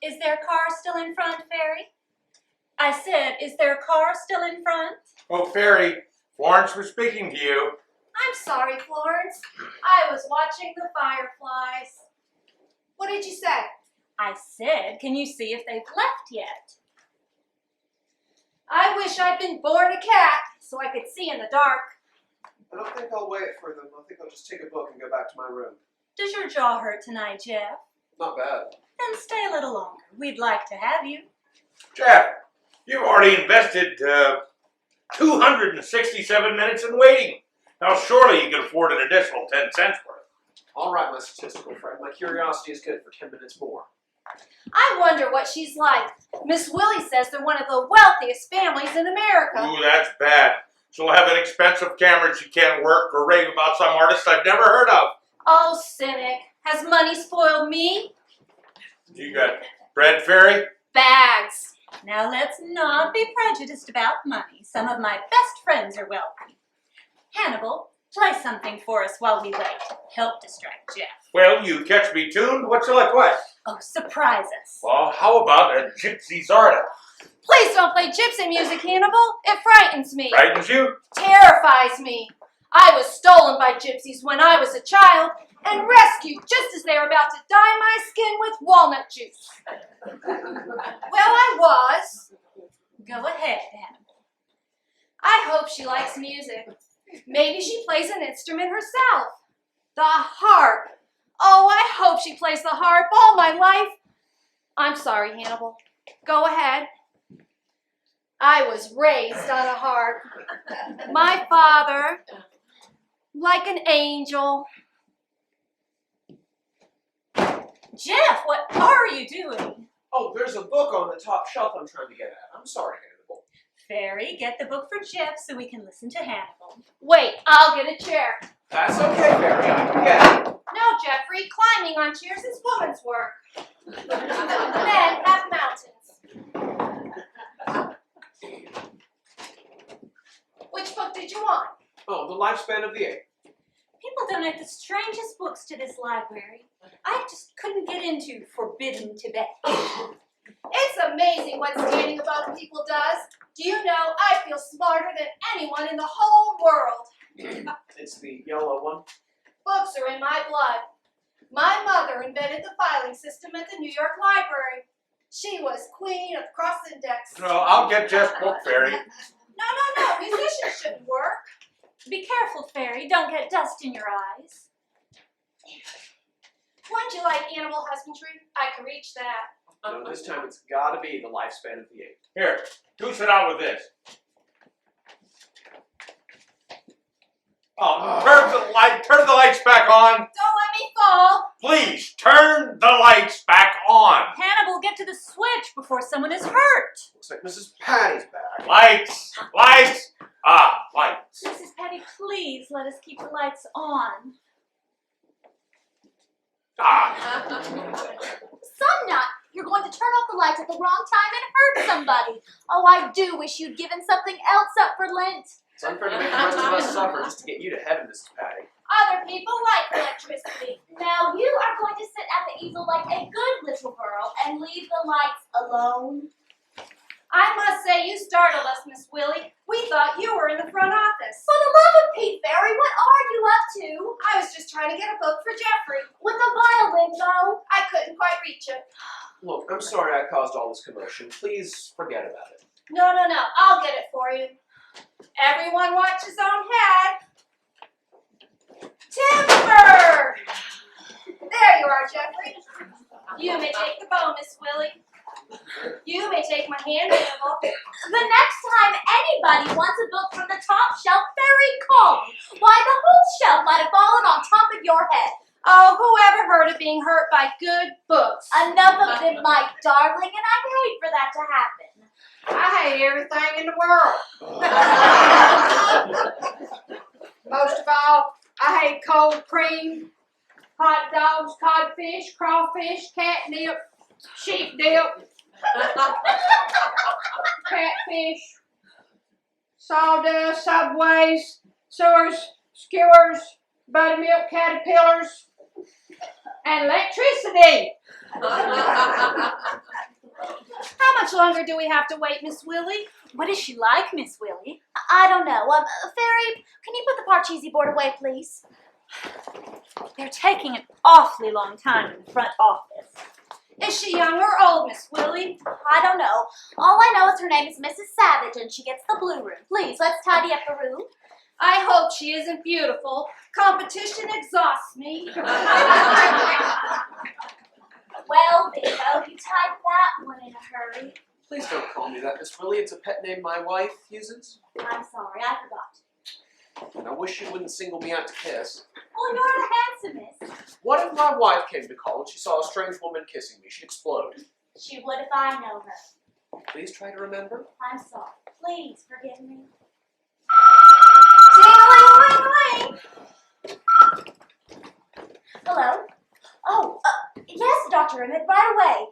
Is their car still in front, Fairy? I said, is their car still in front? Oh, Fairy, Florence was speaking to you. I'm sorry, Florence. I was watching the fireflies. What did you say? I said, can you see if they've left yet? I wish I'd been born a cat so I could see in the dark. I don't think I'll wait for them. I think I'll just take a book and go back to my room. Does your jaw hurt tonight, Jeff? Not bad. Then stay a little longer. We'd like to have you. Jeff, you've already invested 267 minutes in waiting. Now, surely you can afford an additional 10 cents worth. All right, my statistical friend. My curiosity is good for 10 minutes more. I wonder what she's like. Miss Willie says they're one of the wealthiest families in America. Ooh, that's bad. She'll have an expensive camera she can't work or rave about some artist I've never heard of. Oh, cynic. Has money spoiled me? You got bread, Fairy? Bags. Now let's not be prejudiced about money. Some of my best friends are wealthy. Hannibal, play something for us while we wait. Help distract Jeff. Well, you catch me tuned. What's your request? Oh, surprise us. Well, how about a Gypsy Zarda? Please don't play gypsy music, Hannibal. It frightens me. Frightens you? Terrifies me. I was stolen by gypsies when I was a child and rescued just as they were about to dye my skin with walnut juice. Well, I was. Go ahead, Hannibal. I hope she likes music. Maybe she plays an instrument herself. The harp. Oh, I hope she plays the harp all my life. I'm sorry, Hannibal. Go ahead. I was raised on a harp. My father, like an angel. Jeff, what are you doing? Oh, there's a book on the top shelf I'm trying to get at. I'm sorry, Hannibal. Fairy, get the book for Jeff so we can listen to Hannibal. Wait, I'll get a chair. That's okay, Fairy. I can get it. No, Jeffrey, climbing on chairs is woman's work. Men have mountains. Which book did you want? Oh, The Lifespan of the Ape. People donate the strangest books to this library. I just couldn't get into Forbidden Tibet. It's amazing what standing above people does. Do you know I feel smarter than anyone in the whole world? It's the yellow one. Books are in my blood. My mother invented the filing system at the New York Library. She was queen of cross-index. No, I'll get Jeff's book, Fairy. No. Musicians shouldn't work. Be careful, Fairy. Don't get dust in your eyes. Wouldn't you like animal husbandry? I can reach that. No, this time it's gotta be The Lifespan of the Ape. Here, do sit out with this. Oh, turn the lights back on. Don't let me fall. Please, turn the lights back on. Hannibal, get to the switch before someone is hurt. Looks like Mrs. Paddy's back. Lights. Lights. Mrs. Paddy, please let us keep the lights on. Some nut! You're going to turn off the lights at the wrong time and hurt somebody. Oh, I do wish you'd given something else up for Lent. It's unfair to make the rest of us suffer just to get you to heaven, Mrs. Paddy. Other people like electricity. Now you are going to sit at the easel like a good little girl and leave the lights alone. I must say you startled us, Miss Willie. We thought you were in the front office. For the love of Pete, Fairy, what are you up to? I was just trying to get a book for Jeffrey. With a violin, though. I couldn't quite reach it. Look, I'm sorry I caused all this commotion. Please forget about it. No. I'll get it for you. Everyone watch his own head. Timber! There you are, Jeffrey. You may take the bow, Miss Willie. You may take my hand, Hannibal. The next time anybody wants a book from the top shelf, Fairy, call me. Why, the whole shelf might have fallen on top of your head. Oh, whoever heard of being hurt by good books? Enough of them, my darling, and I'd hate for that to happen. I hate everything in the world. Most of all, I hate cold cream, hot dogs, codfish, crawfish, catnip, sheep dip, catfish, sawdust, subways, sewers, skewers, buttermilk caterpillars, And electricity. How much longer do we have to wait, Miss Willie? What is she like, Miss Willie? I don't know. Fairy, can you put the Parcheesi board away, please? They're taking an awfully long time in the front office. Is she young or old, Miss Willie? I don't know. All I know is her name is Mrs. Savage and she gets the blue room. Please, let's tidy up the room. I hope she isn't beautiful. Competition exhausts me. Well, Bingo, you tied that one in a hurry. Please don't call me that, Miss Willie. It's a pet name my wife uses. I'm sorry, I forgot. And I wish you wouldn't single me out to kiss. Well, you're the handsomest. What if my wife came to call and she saw a strange woman kissing me? She'd explode. She would if I know her. Please try to remember. I'm sorry. Please forgive me. Ting-a-ling-a-ling-a-ling. Hello? Oh, yes, Dr. Emmett, right away.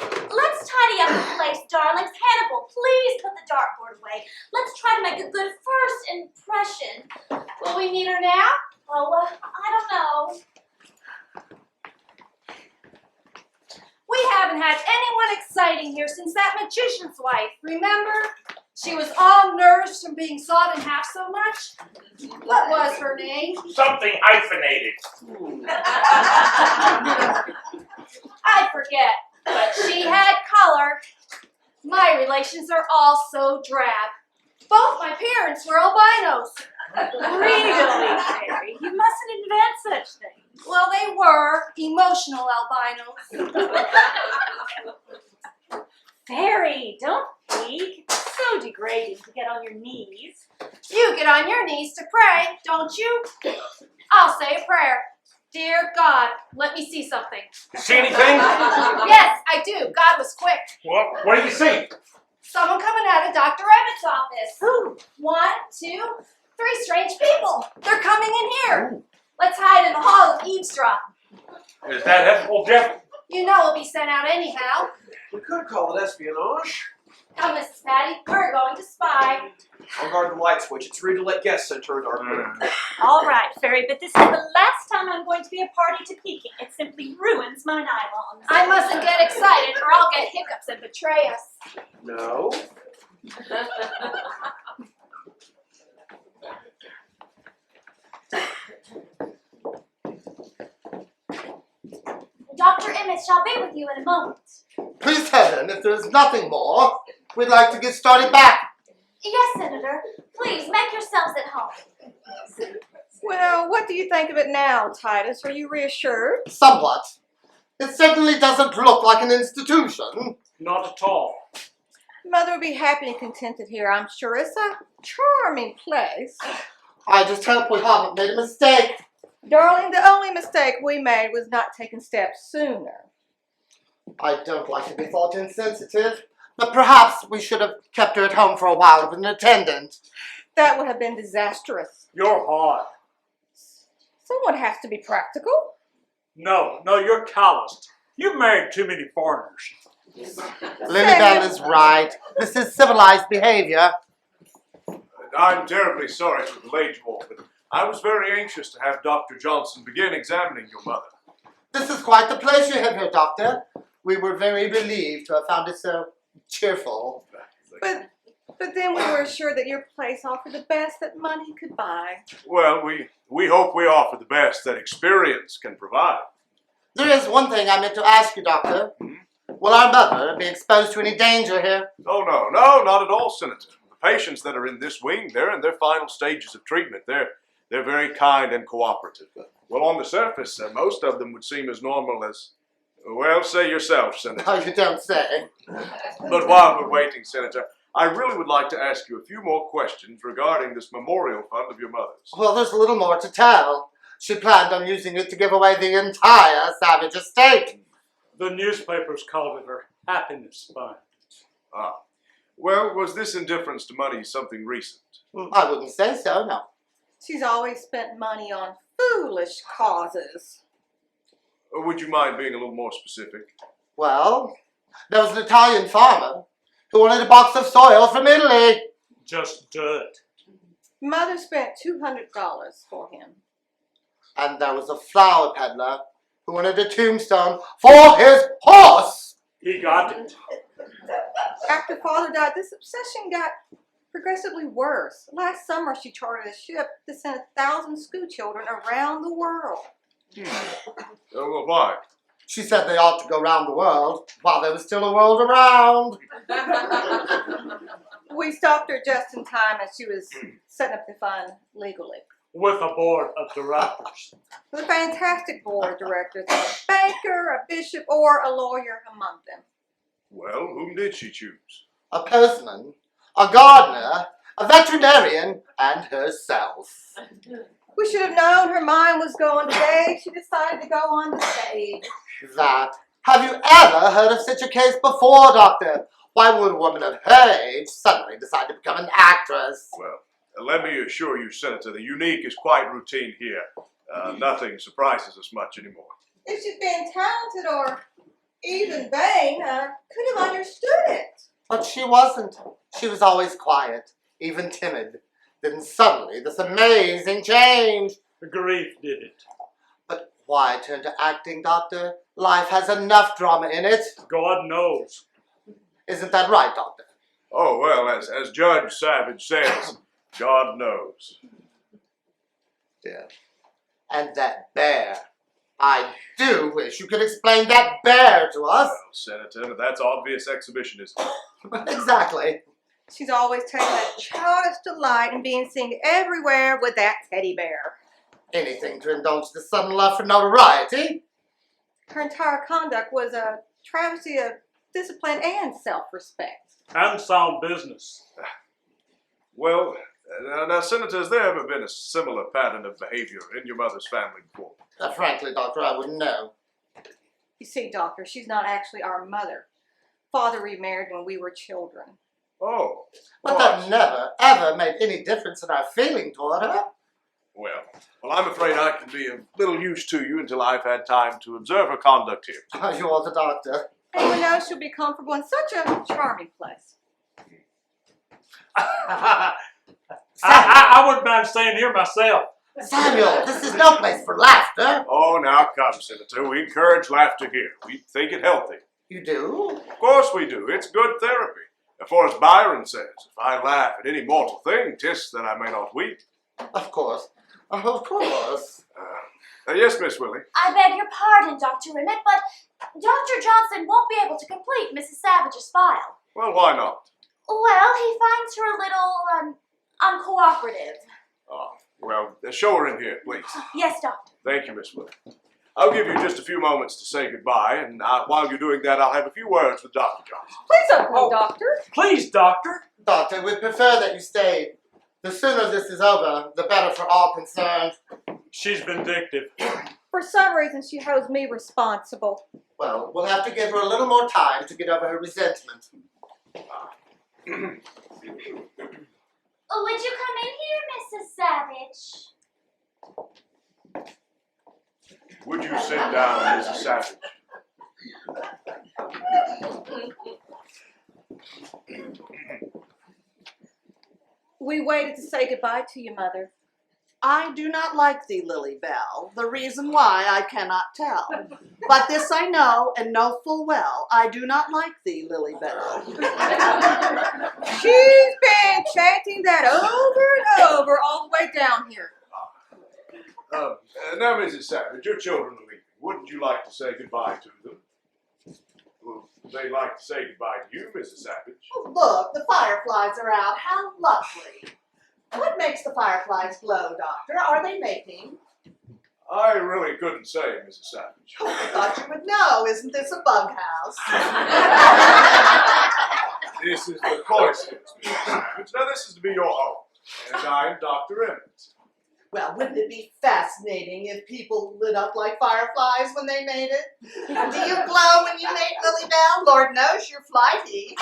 Let's tidy up the place, darlings. Hannibal, please put the dartboard away. Let's try to make a good first impression. Will we meet her now? Oh, I don't know. We haven't had anyone exciting here since that magician's wife, remember? She was all nerves from being sawed in half so much. What was her name? Something hyphenated. I forget, but she had color. My relations are all so drab. Both my parents were albinos. Really, Mary? You mustn't invent such things. Well, they were emotional albinos. Fairy, don't peek. It's so degrading to get on your knees. You get on your knees to pray, don't you? I'll say a prayer. Dear God, let me see something. You see anything? Yes, I do. God was quick. What do you see? Someone coming out of Dr. Emmett's office. Who? 1, 2, 3 strange people. They're coming in here. Let's hide in the hall and eavesdrop. Is that Ethel, Jeff? You know we'll be sent out anyhow. We could call it espionage. Come, Mrs. Paddy, we're going to spy. I'll guard the light switch. It's rude to let guests enter a dark room. All right, Fairy, but this is the last time I'm going to be a party to peeking. It simply ruins my nylons. I mustn't get excited or I'll get hiccups and betray us. No. Dr. Emmett shall be with you in a moment. Please, Helen, if there is nothing more, we'd like to get started back. Yes, Senator. Please, make yourselves at home. Well, what do you think of it now, Titus? Are you reassured? Somewhat. It certainly doesn't look like an institution. Not at all. Mother would be happy and contented here, I'm sure. It's a charming place. I just hope we haven't made a mistake. Darling, the only mistake we made was not taking steps sooner. I don't like to be thought insensitive, but perhaps we should have kept her at home for a while with an attendant. That would have been disastrous. You're hard. Someone has to be practical. No, you're calloused. You've married too many foreigners. Lily Belle is right. This is civilized behavior. I'm terribly sorry to have delayed you all, but I was very anxious to have Dr. Johnson begin examining your mother. This is quite the pleasure here, Doctor. We were very relieved to have found it so cheerful. But then we were assured that your place offered the best that money could buy. Well, we hope we offer the best that experience can provide. There is one thing I meant to ask you, Doctor. Will our mother be exposed to any danger here? Oh, no, not at all, Senator. The patients that are in this wing, they're in their final stages of treatment. They're very kind and cooperative. Well, on the surface, most of them would seem as normal as, well, say yourself, Senator. Oh, you don't say. But while we're waiting, Senator, I really would like to ask you a few more questions regarding this memorial fund of your mother's. Well, there's a little more to tell. She planned on using it to give away the entire Savage estate. The newspapers called it her happiness fund. Ah. Well, was this indifference to money something recent? I wouldn't say so, no. She's always spent money on foolish causes. Or would you mind being a little more specific? Well, there was an Italian farmer who wanted a box of soil from Italy. Just dirt. Mother spent $200 for him. And there was a flower peddler who wanted a tombstone for his horse. He got it. After Father died, this obsession got progressively worse. Last summer, she chartered a ship to send 1,000 school children around the world. Well, why? She said they ought to go round the world while there was still a world around. We stopped her just in time as she was setting up the fund legally. With a board of directors. With a fantastic board of directors, a banker, a bishop, or a lawyer among them. Well, whom did she choose? A postman, a gardener, a veterinarian, and herself. We should have known her mind was going today. She decided to go on the stage. That. Have you ever heard of such a case before, Doctor? Why would a woman of her age suddenly decide to become an actress? Well, let me assure you, Senator, the unique is quite routine here. Nothing surprises us much anymore. If she'd been talented or even vain, I could have understood it. But she wasn't. She was always quiet, even timid. Then suddenly, this amazing change. The grief did it. But why turn to acting, Doctor? Life has enough drama in it. God knows. Isn't that right, Doctor? Oh, well, as Judge Savage says, God knows. Yeah. And that bear. I do wish you could explain that bear to us. Well, Senator, that's obvious exhibitionism. Exactly. She's always taken a childish delight in being seen everywhere with that teddy bear. Anything to indulge the sudden love for notoriety. Her entire conduct was a travesty of discipline and self-respect. And sound business. Well, now, Senator, has there ever been a similar pattern of behavior in your mother's family before? Frankly, Doctor, I wouldn't know. You see, Doctor, she's not actually our mother. Father remarried when we were children. Oh. But that never, ever made any difference in our feeling toward her. Well, I'm afraid I can be of little use to you until I've had time to observe her conduct here. You are the doctor. Anyone knows she'll be comfortable in such a charming place. I wouldn't mind staying here myself. Samuel, this is no place for laughter. Oh, now come, Senator. We encourage laughter here. We think it healthy. You do? Of course we do. It's good therapy. For as Byron says, if I laugh at any mortal thing, 'tis that I may not weep. Of course. Of course. Yes, Miss Willie. I beg your pardon, Dr. Emmett, but Dr. Johnson won't be able to complete Mrs. Savage's file. Well, why not? Well, he finds her a little, uncooperative. Oh, well, show her in here, please. Yes, Doctor. Thank you, Miss Willie. I'll give you just a few moments to say goodbye, and while you're doing that, I'll have a few words with Dr. Johnson. Please don't go, Doctor. Please, Doctor. Doctor, we'd prefer that you stayed. The sooner this is over, the better for all concerned. She's vindictive. For some reason, she holds me responsible. Well, we'll have to give her a little more time to get over her resentment. Would you come in here, Mrs. Savage? Would you sit down, Mrs. Savage? We waited to say goodbye to you, Mother. I do not like thee, Lily Belle. The reason why I cannot tell. But this I know, and know full well, I do not like thee, Lily Belle. She's been chanting that over and over all the way down here. Now, Mrs. Savage, your children are leaving. Wouldn't you like to say goodbye to them? Would they like to say goodbye to you, Mrs. Savage? Oh, look, the fireflies are out. How lovely. What makes the fireflies glow, Doctor? Are they mating? I really couldn't say, Mrs. Savage. Oh, I thought you would know. Isn't this a bug house? This is the cloisters, Mrs. Savage. Now, this is to be your home. And I'm Dr. Emmett. Well, wouldn't it be fascinating if people lit up like fireflies when they made it? Do you glow when you mate, Lily Belle? Lord knows you're flighty.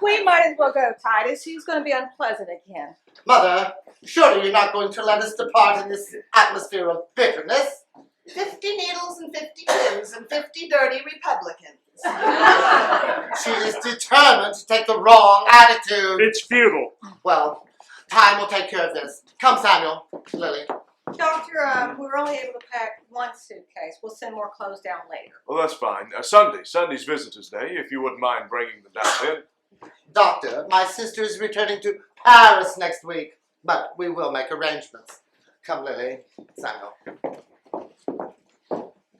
We might as well go, Titus. He's going to be unpleasant again. Mother, surely you're not going to let us depart in this atmosphere of bitterness. 50 needles and 50 pins and 50 dirty Republicans. She is determined to take the wrong attitude. It's futile. Well, time will take care of this. Come, Samuel. Lily. Doctor we're only able to pack one suitcase. We'll send more clothes down later. Well, that's fine. Sunday's Visitors' Day, if you wouldn't mind bringing them down then. Doctor, my sister is returning to Paris next week, but we will make arrangements. Come, Lily. Samuel.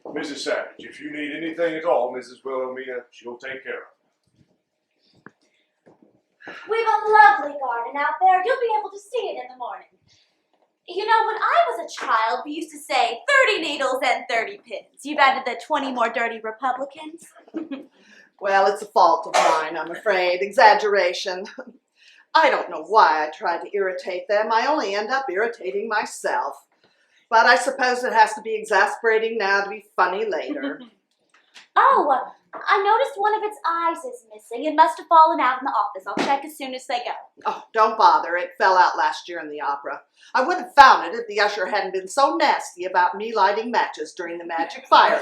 Mrs. Savage, if you need anything at all, Mrs. Wilhelmina, she'll take care of it. We've a lovely garden out there. You'll be able to see it in the morning. You know, when I was a child, we used to say 30 needles and 30 pins. You've added the 20 more dirty Republicans. Well, it's a fault of mine, I'm afraid. Exaggeration. I don't know why I try to irritate them. I only end up irritating myself. But I suppose it has to be exasperating now to be funny later. Oh, I noticed one of its eyes is missing. It must have fallen out in the office. I'll check as soon as they go. Oh, don't bother. It fell out last year in the opera. I would have found it if the usher hadn't been so nasty about me lighting matches during the magic fire.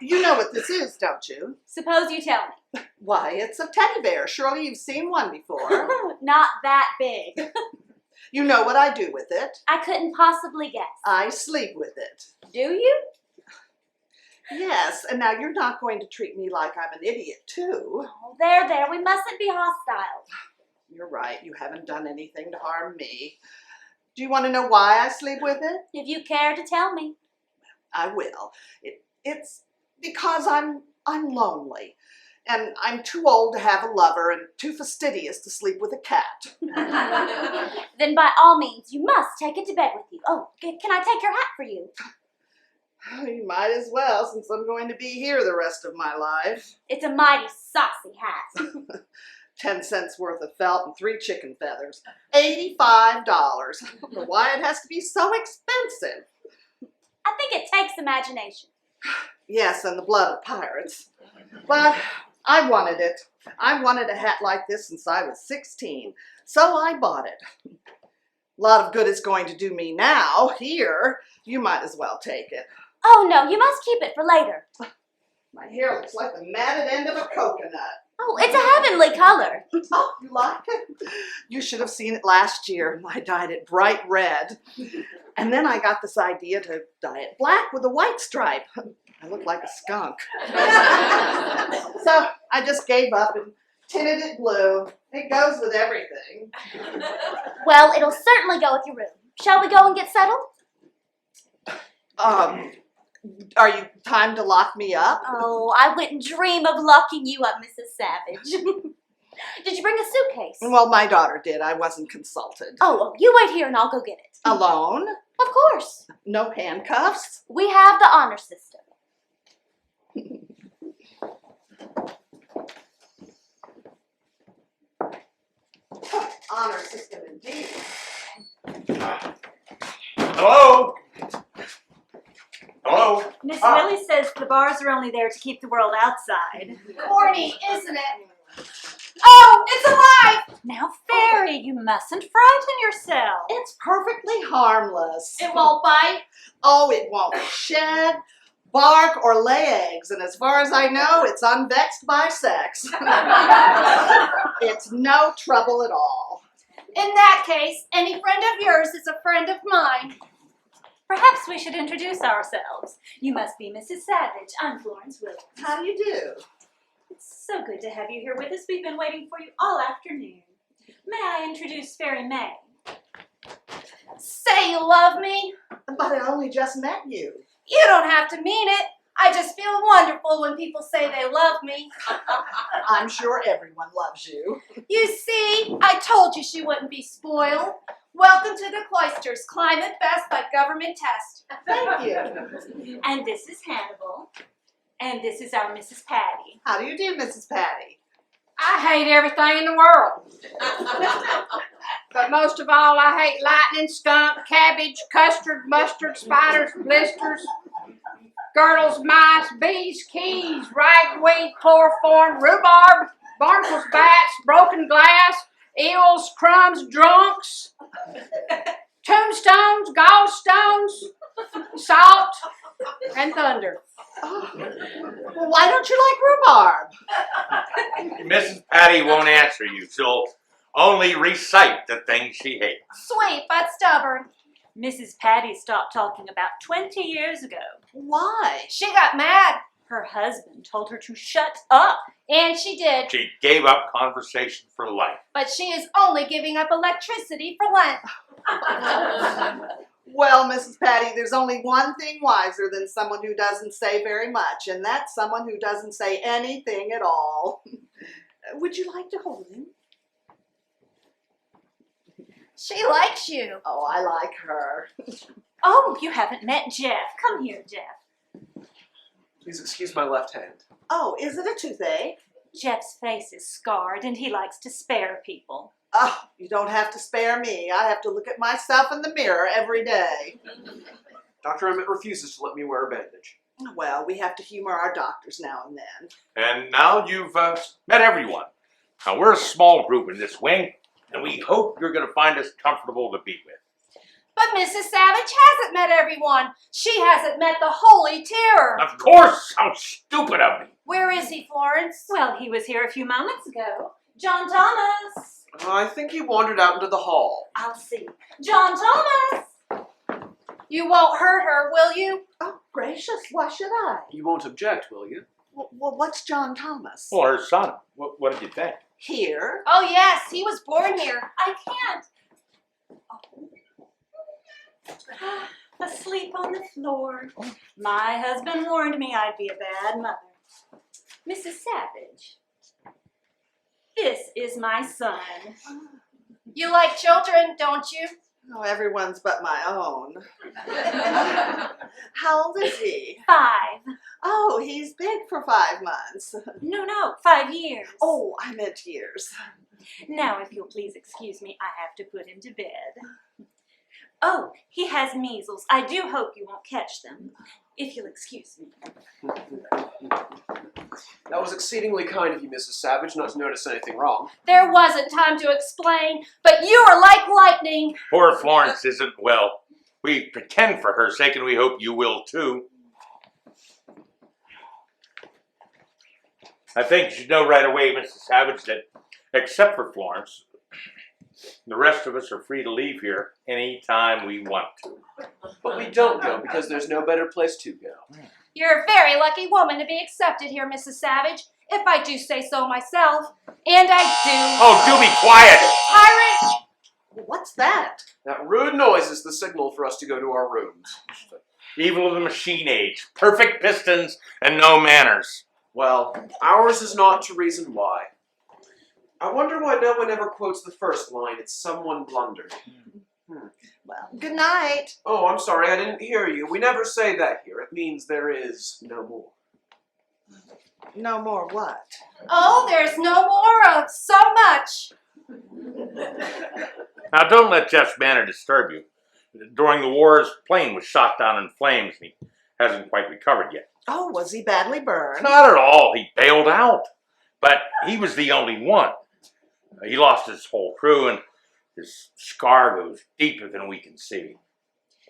You know what this is, don't you? Suppose you tell me. Why, it's a teddy bear. Surely you've seen one before. Not that big. You know what I do with it? I couldn't possibly guess. I sleep with it. Do you? Yes, and now you're not going to treat me like I'm an idiot, too. Oh, there. We mustn't be hostile. You're right. You haven't done anything to harm me. Do you want to know why I sleep with it? If you care to tell me. I will. It's because I'm lonely. And I'm too old to have a lover and too fastidious to sleep with a cat. Then by all means, you must take it to bed with you. Oh, can I take your hat for you? You might as well, since I'm going to be here the rest of my life. It's a mighty saucy hat. 10 cents worth of felt and 3 chicken feathers. $85. I don't know why it has to be so expensive. I think it takes imagination. Yes, and the blood of pirates. But I wanted it. I wanted a hat like this since I was 16, so I bought it. A lot of good it's going to do me now. Here, you might as well take it. Oh, no, you must keep it for later. My hair looks like the matted end of a coconut. Oh, it's a heavenly color. Oh, you like it? You should have seen it last year. I dyed it bright red. And then I got this idea to dye it black with a white stripe. I look like a skunk. So I just gave up and tinted it blue. It goes with everything. Well, it'll certainly go with your room. Shall we go and get settled? Are you time to lock me up? Oh, I wouldn't dream of locking you up, Mrs. Savage. Did you bring a suitcase? Well, my daughter did. I wasn't consulted. Oh, you wait here and I'll go get it. Alone? Of course. No handcuffs? We have the honor system. Honor system indeed. Hello? Hello? Miss Willie says the bars are only there to keep the world outside. Corny, isn't it? Oh, it's alive! Now, Fairy, you mustn't frighten yourself. It's perfectly harmless. It won't bite. Oh, it won't shed, bark, or lay eggs. And as far as I know, it's unvexed by sex. It's no trouble at all. In that case, any friend of yours is a friend of mine. Perhaps we should introduce ourselves. You must be Mrs. Savage. I'm Florence Williams. How do you do? It's so good to have you here with us. We've been waiting for you all afternoon. May I introduce Fairy May? Say you love me. But I only just met you. You don't have to mean it. I just feel wonderful when people say they love me. I'm sure everyone loves you. You see, I told you she wouldn't be spoiled. Welcome to the cloisters. Climate best by government test. Thank you. And this is Hannibal. And this is our Mrs. Paddy. How do you do, Mrs. Paddy? I hate everything in the world. But most of all, I hate lightning, skunk, cabbage, custard, mustard, spiders, blisters, girdles, mice, bees, keys, ragweed, chloroform, rhubarb, barnacles, bats, broken glass, eels, crumbs, drunks, tombstones, gallstones, salt, and thunder. Oh. Well, why don't you like rhubarb? Mrs. Paddy won't answer you. She'll only recite the things she hates. Sweet but stubborn. Mrs. Paddy stopped talking about 20 years ago. Why? She got mad, Her husband told her to shut up. and she did, She gave up conversation for life. but she is only giving up electricity for Lent. Well, Mrs. Paddy, there's only one thing wiser than someone who doesn't say very much, and that's someone who doesn't say anything at all. Would you like to hold him? She likes you. Oh, I like her. Oh, you haven't met Jeff. Come here, Jeff. Please excuse my left hand. Oh, is it a toothache? Jeff's face is scarred and he likes to spare people. Oh, you don't have to spare me. I have to look at myself in the mirror every day. Dr. Emmett refuses to let me wear a bandage. Well, we have to humor our doctors now and then. And now you've met everyone. Now, we're a small group in this wing, and we hope you're going to find us comfortable to be with. But Mrs. Savage hasn't met everyone. She hasn't met the Holy Terror. Of course! How stupid of me! Where is he, Florence? Well, he was here a few moments ago. John Thomas. I think he wandered out into the hall. I'll see. John Thomas. You won't hurt her, will you? Oh, gracious, why should I? You won't object, will you? Well, what's John Thomas? Well, her son. What did you think? Here? Oh, yes, he was born here. I can't. Asleep on the floor. My husband warned me I'd be a bad mother. Mrs. Savage, this is my son. You like children, don't you? Oh, everyone's but my own. How old is he? 5. Oh, he's big for 5 months. No, 5 years. Oh, I meant years. Now, if you'll please excuse me, I have to put him to bed. Oh, he has measles. I do hope you won't catch them. If you'll excuse me. That was exceedingly kind of you, Mrs. Savage, not to notice anything wrong. There wasn't time to explain, but you are like lightning. Poor Florence isn't well. We pretend for her sake, and we hope you will too. I think you should know right away, Mrs. Savage, that except for Florence, the rest of us are free to leave here any time we want to. But we don't go because there's no better place to go. You're a very lucky woman to be accepted here, Mrs. Savage, if I do say so myself. And I do. Oh, do be quiet! Tyrant! What's that? That rude noise is the signal for us to go to our rooms. Evil of the machine age. Perfect pistons and no manners. Well, ours is not to reason why. I wonder why no one ever quotes the first line, it's someone blundered. Well, good night. Oh, I'm sorry, I didn't hear you. We never say that here. It means there is no more. No more what? Oh, there's no more of so much. Now, don't let Jeff's manner disturb you. During the war, his plane was shot down in flames, and he hasn't quite recovered yet. Oh, was he badly burned? Not at all. He bailed out. But he was the only one. He lost his whole crew, and his scar goes deeper than we can see.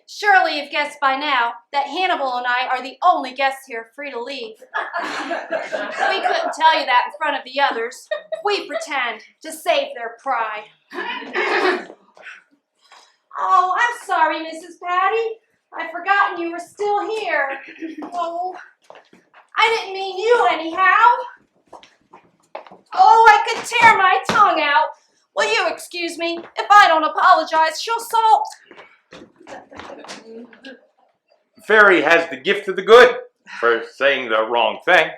Surely you've guessed by now that Hannibal and I are the only guests here free to leave. We couldn't tell you that in front of the others. We pretend to save their pride. Oh, I'm sorry, Mrs. Paddy. I'd forgotten you were still here. Oh, I didn't mean you anyhow. Oh, I could tear my tongue out. Will you excuse me? If I don't apologize, she'll salt. Fairy has the gift of the good for saying the wrong thing.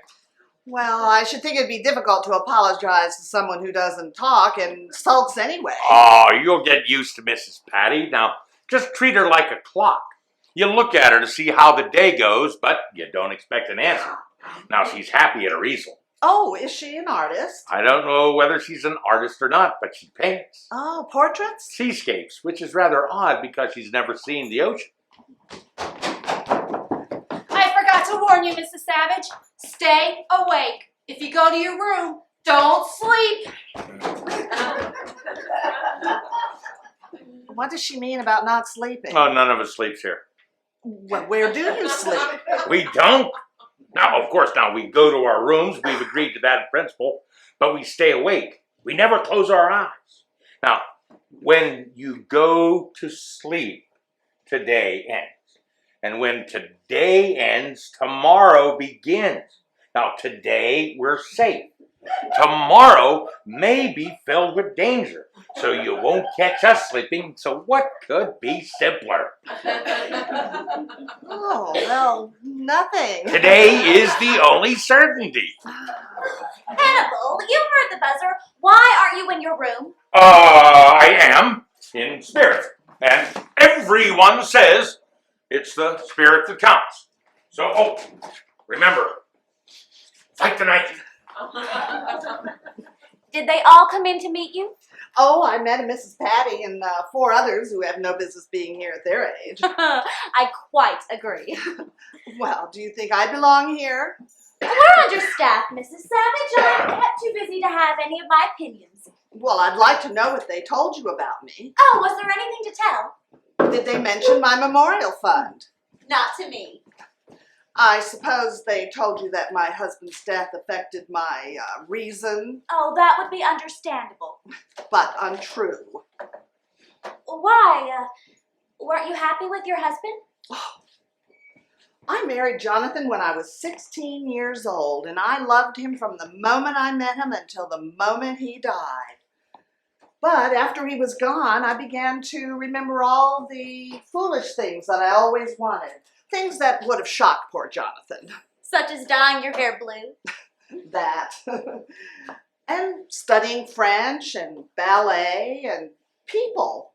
Well, I should think it'd be difficult to apologize to someone who doesn't talk and sulks anyway. Oh, you'll get used to Mrs. Paddy. Now, just treat her like a clock. You look at her to see how the day goes, but you don't expect an answer. Now, she's happy at her easel. Oh, is she an artist? I don't know whether she's an artist or not, but she paints. Oh, portraits? Seascapes, which is rather odd because she's never seen the ocean. I forgot to warn you, Mrs. Savage. Stay awake. If you go to your room, don't sleep. What does she mean about not sleeping? Oh, none of us sleeps here. Well, where do you sleep? We don't. Now, of course, we go to our rooms. We've agreed to that in principle, but we stay awake. We never close our eyes. Now, when you go to sleep, today ends. And when today ends, tomorrow begins. Now, today we're safe. Tomorrow may be filled with danger, so you won't catch us sleeping. So what could be simpler? Oh, well, nothing. Today is the only certainty. Hannibal, you heard the buzzer. Why aren't you in your room? I am in spirit, and everyone says it's the spirit that counts. So, remember, fight tonight. Did they all come in to meet you? Oh, I met a Mrs. Paddy and 4 others who have no business being here at their age. I quite agree. Well, do you think I belong here? We're understaffed, Mrs. Savage. I'm kept too busy to have any of my opinions. Well, I'd like to know what they told you about me. Oh, was there anything to tell? Did they mention my memorial fund? Not to me. I suppose they told you that my husband's death affected my reason, Oh, that would be understandable. but untrue. Why? Weren't you happy with your husband? I married Jonathan when I was 16 years old, and I loved him from the moment I met him until the moment he died. But after he was gone, I began to remember all the foolish things that I always wanted. Things that would have shocked poor Jonathan. Such as dyeing your hair blue. That. And studying French and ballet and people.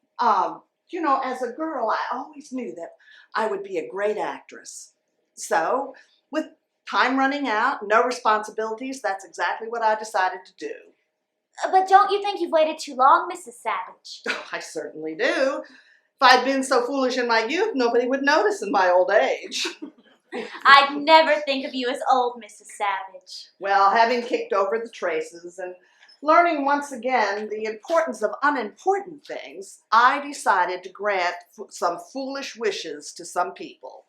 You know, as a girl, I always knew that I would be a great actress. So, with time running out, no responsibilities, that's exactly what I decided to do. But don't you think you've waited too long, Mrs. Savage? I certainly do. If I'd been so foolish in my youth, nobody would notice in my old age. I'd never think of you as old, Mrs. Savage. Well, having kicked over the traces and learning once again the importance of unimportant things, I decided to grant some foolish wishes to some people.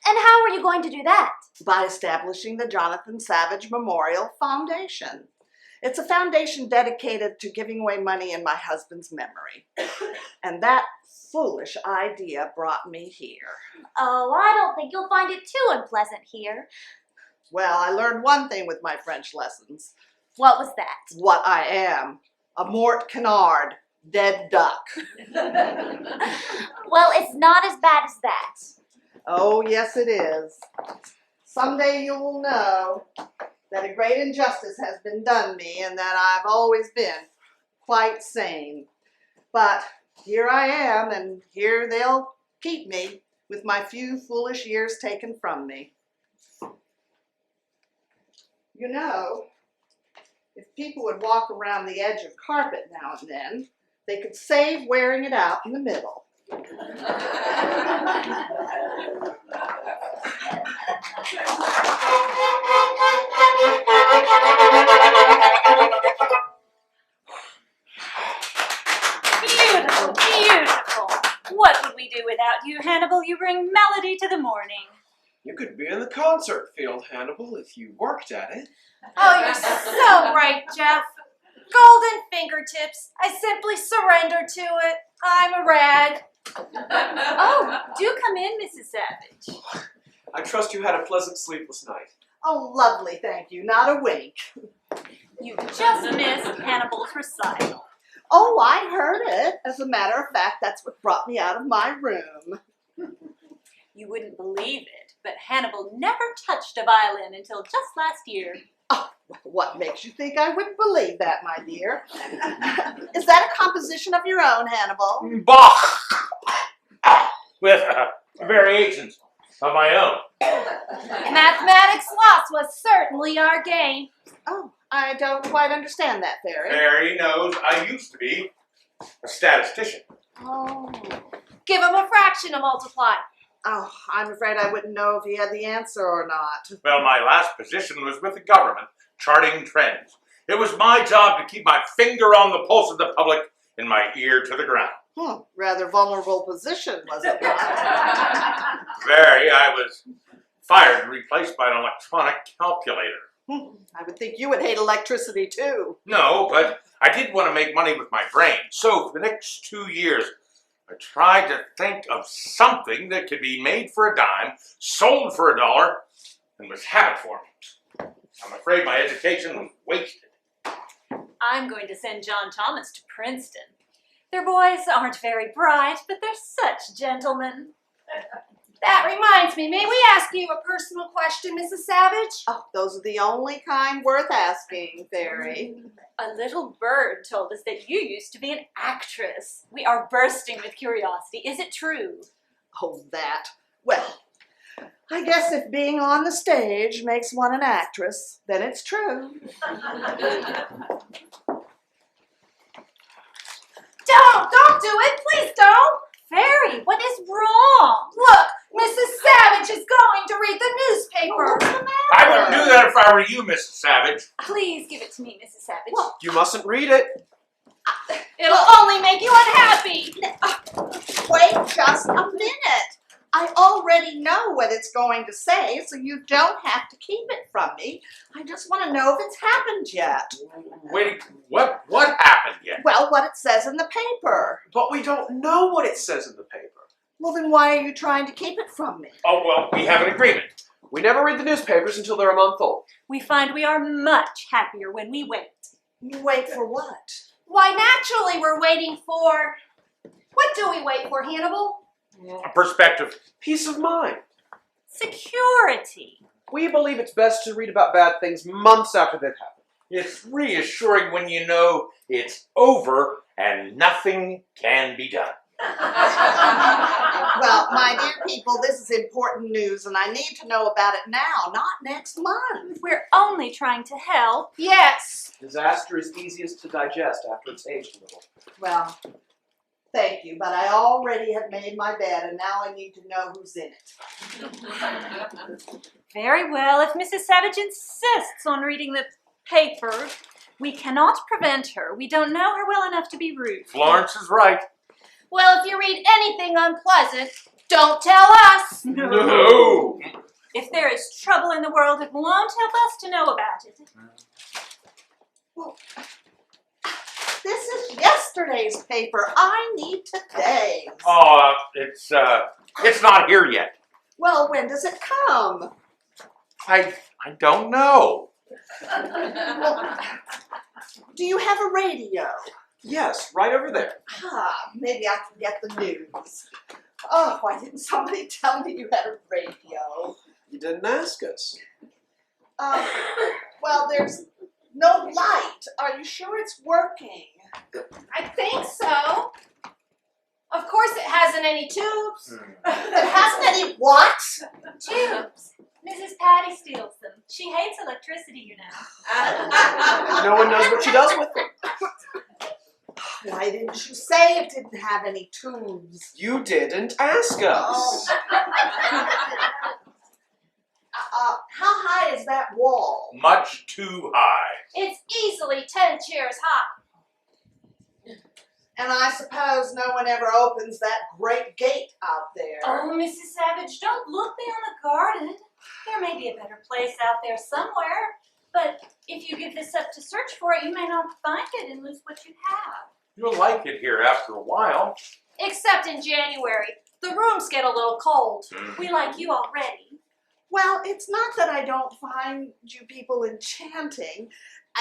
And how were you going to do that? By establishing the Jonathan Savage Memorial Foundation. It's a foundation dedicated to giving away money in my husband's memory. And that foolish idea brought me here. Oh, I don't think you'll find it too unpleasant here. Well, I learned one thing with my French lessons. What was that? What I am. A mort canard. Dead duck. Well, it's not as bad as that. Oh, yes it is. Someday you will know that a great injustice has been done me and that I've always been quite sane. But here I am, and here they'll keep me with my few foolish years taken from me. You know, if people would walk around the edge of carpet now and then, they could save wearing it out in the middle. Beautiful, beautiful. What would we do without you, Hannibal? You bring melody to the morning. You could be in the concert field, Hannibal, if you worked at it. Oh, you're so right, Jeff. Golden fingertips. I simply surrender to it. I'm a rag. Oh, do come in, Mrs. Savage. I trust you had a pleasant sleepless night. Oh, lovely, thank you. Not a wink. You just missed Hannibal's recital. Oh, I heard it. As a matter of fact, that's what brought me out of my room. You wouldn't believe it, but Hannibal never touched a violin until just last year. Oh, what makes you think I wouldn't believe that, my dear? Is that a composition of your own, Hannibal? Bach! With variations of my own. Mathematics lost was certainly our game. Oh, I don't quite understand that, Fairy. Fairy knows I used to be a statistician. Oh. Give him a fraction to multiply. Oh, I'm afraid I wouldn't know if he had the answer or not. Well, my last position was with the government, charting trends. It was my job to keep my finger on the pulse of the public and my ear to the ground. Rather vulnerable position, was it not? Very. I was fired and replaced by an electronic calculator. I would think you would hate electricity, too. No, but I did want to make money with my brain. So for the next 2 years, I tried to think of something that could be made for a dime, sold for $1, and was habit forming. I'm afraid my education was wasted. I'm going to send John Thomas to Princeton. Their boys aren't very bright, but they're such gentlemen. That reminds me, may we ask you a personal question, Mrs. Savage? Oh, those are the only kind worth asking, Fairy. A little bird told us that you used to be an actress. We are bursting with curiosity. Is it true? Oh, that. Well, I guess if being on the stage makes one an actress, then it's true. Don't do it, please don't. Fairy, what is wrong? Look, Mrs. Savage is going to read the newspaper. I wouldn't do that if I were you, Mrs. Savage. Please give it to me, Mrs. Savage. You mustn't read it. It'll only make you unhappy. Wait just a minute. I already know what it's going to say, so you don't have to keep it from me. I just want to know if it's happened yet. Wait, what happened yet? Well, what it says in the paper. But we don't know what it says in the paper. Well, then why are you trying to keep it from me? Oh, well, we have an agreement. We never read the newspapers until they're a month old. We find we are much happier when we wait. You wait for what? Why, naturally, we're waiting for... What do we wait for, Hannibal? A perspective. Peace of mind. Security. We believe it's best to read about bad things months after they've happened. It's reassuring when you know it's over and nothing can be done. Well, my dear people, this is important news, and I need to know about it now, not next month. We're only trying to help. Yes. Disaster is easiest to digest after it's aged a little. Well, thank you, but I already have made my bed, and now I need to know who's in it. Very well. If Mrs. Savage insists on reading the paper, we cannot prevent her. We don't know her well enough to be rude. Florence is right. Well, if you read anything unpleasant, don't tell us. No. If there is trouble in the world, it won't help us to know about it. Well, this is yesterday's paper. I need today's. Oh, it's not here yet. Well, when does it come? I don't know. Well, do you have a radio? Yes, right over there. Maybe I can get the news. Oh, why didn't somebody tell me you had a radio? You didn't ask us. Well, there's no light. Are you sure it's working? I think so. Of course it hasn't any tubes. It hasn't any what? Tubes. Mrs. Paddy steals them. She hates electricity, you know. No one knows what she does with them. Why didn't you say it didn't have any tubes? You didn't ask us. How high is that wall? Much too high. It's easily 10 chairs high. And I suppose no one ever opens that great gate out there. Oh, Mrs. Savage, don't look beyond the garden. There may be a better place out there somewhere. But if you give this up to search for it, you may not find it and lose what you have. You'll like it here after a while. Except in January. The rooms get a little cold. We like you already. Well, it's not that I don't find you people enchanting.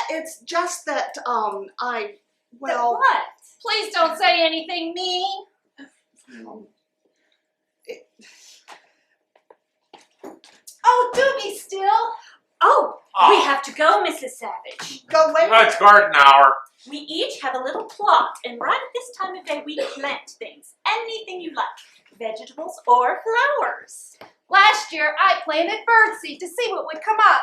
It's just that, But what? Please don't say anything mean. Oh, do be still. Oh, we have to go, Mrs. Savage. Go away. It's garden hour. We each have a little plot, and right at this time of day, we plant things. Anything you like. Vegetables or flowers. Last year, I planted birdseed to see what would come up.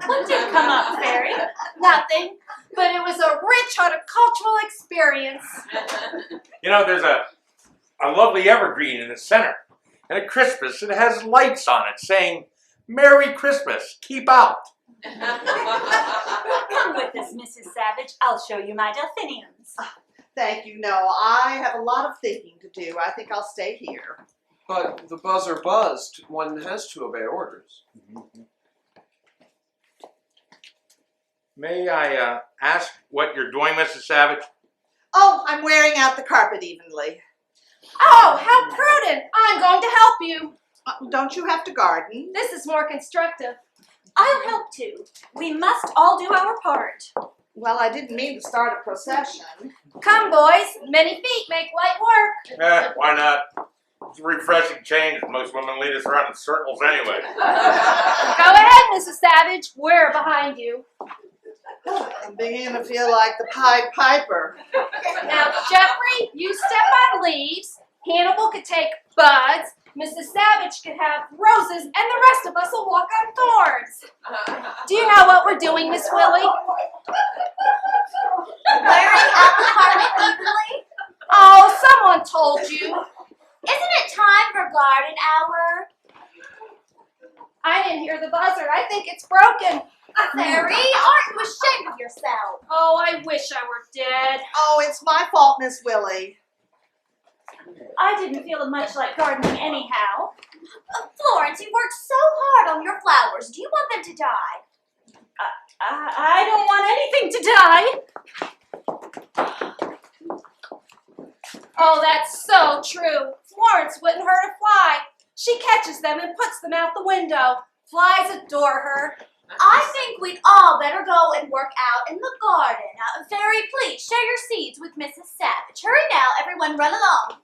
What did come up, Fairy? Nothing, but it was a rich horticultural experience. You know, there's a lovely evergreen in the center. And at Christmas, it has lights on it saying, "Merry Christmas, keep out." Come with us, Mrs. Savage. I'll show you my delphiniums. Thank you. No, I have a lot of thinking to do. I think I'll stay here. But the buzzer buzzed. One has to obey orders. May I ask what you're doing, Mrs. Savage? Oh, I'm wearing out the carpet evenly. Oh, how prudent! I'm going to help you. Don't you have to garden? This is more constructive. I'll help too. We must all do our part. Well, I didn't mean to start a procession. Come, boys. Many feet make light work. Why not? It's a refreshing change. Most women lead us around in circles anyway. Go ahead, Mrs. Savage. We're behind you. I'm beginning to feel like the Pied Piper. Now, Jeffrey, you step on leaves. Hannibal could take buds. Mrs. Savage could have roses, and the rest of us will walk on thorns. Do you know what we're doing, Miss Willie? Wearing out the carpet evenly? Oh, someone told you. Isn't it time for garden hour? I didn't hear the buzzer. I think it's broken. Fairy, aren't you ashamed of yourself? Oh, I wish I were dead. Oh, it's my fault, Miss Willie. I didn't feel much like gardening anyhow. Florence, you worked so hard on your flowers. Do you want them to die? I don't want anything to die. Oh, that's so true. Florence wouldn't hurt a fly. She catches them and puts them out the window. Flies adore her. I think we'd all better go and work out in the garden. Fairy, please share your seeds with Mrs. Savage. Hurry now, everyone, run along.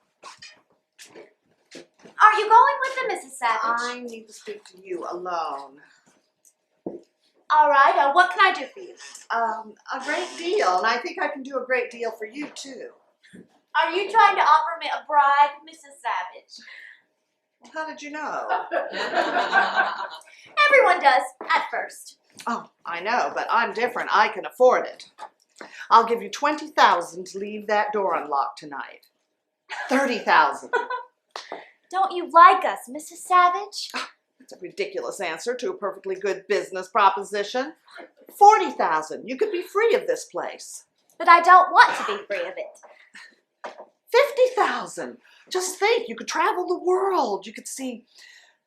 Are you going with them, Mrs. Savage? I need to speak to you alone. All right, what can I do for you? A great deal, and I think I can do a great deal for you, too. Are you trying to offer me a bribe, Mrs. Savage? Well, how did you know? Everyone does, at first. Oh, I know, but I'm different. I can afford it. I'll give you $20,000 to leave that door unlocked tonight. $30,000. Don't you like us, Mrs. Savage? That's a ridiculous answer to a perfectly good business proposition. $40,000. You could be free of this place. But I don't want to be free of it. $50,000. Just think, you could travel the world. You could see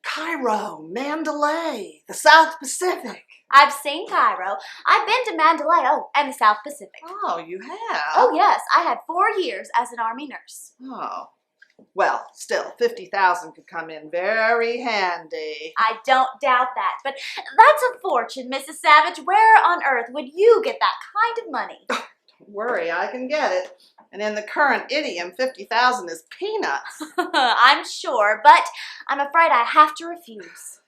Cairo, Mandalay, the South Pacific. I've seen Cairo. I've been to Mandalay, and the South Pacific. Oh, you have? Oh, yes. I had 4 years as an Army nurse. Oh. Well, still, $50,000 could come in very handy. I don't doubt that. But that's a fortune, Mrs. Savage. Where on earth would you get that kind of money? Don't worry, I can get it. And in the current idiom, $50,000 is peanuts. I'm sure, but I'm afraid I have to refuse.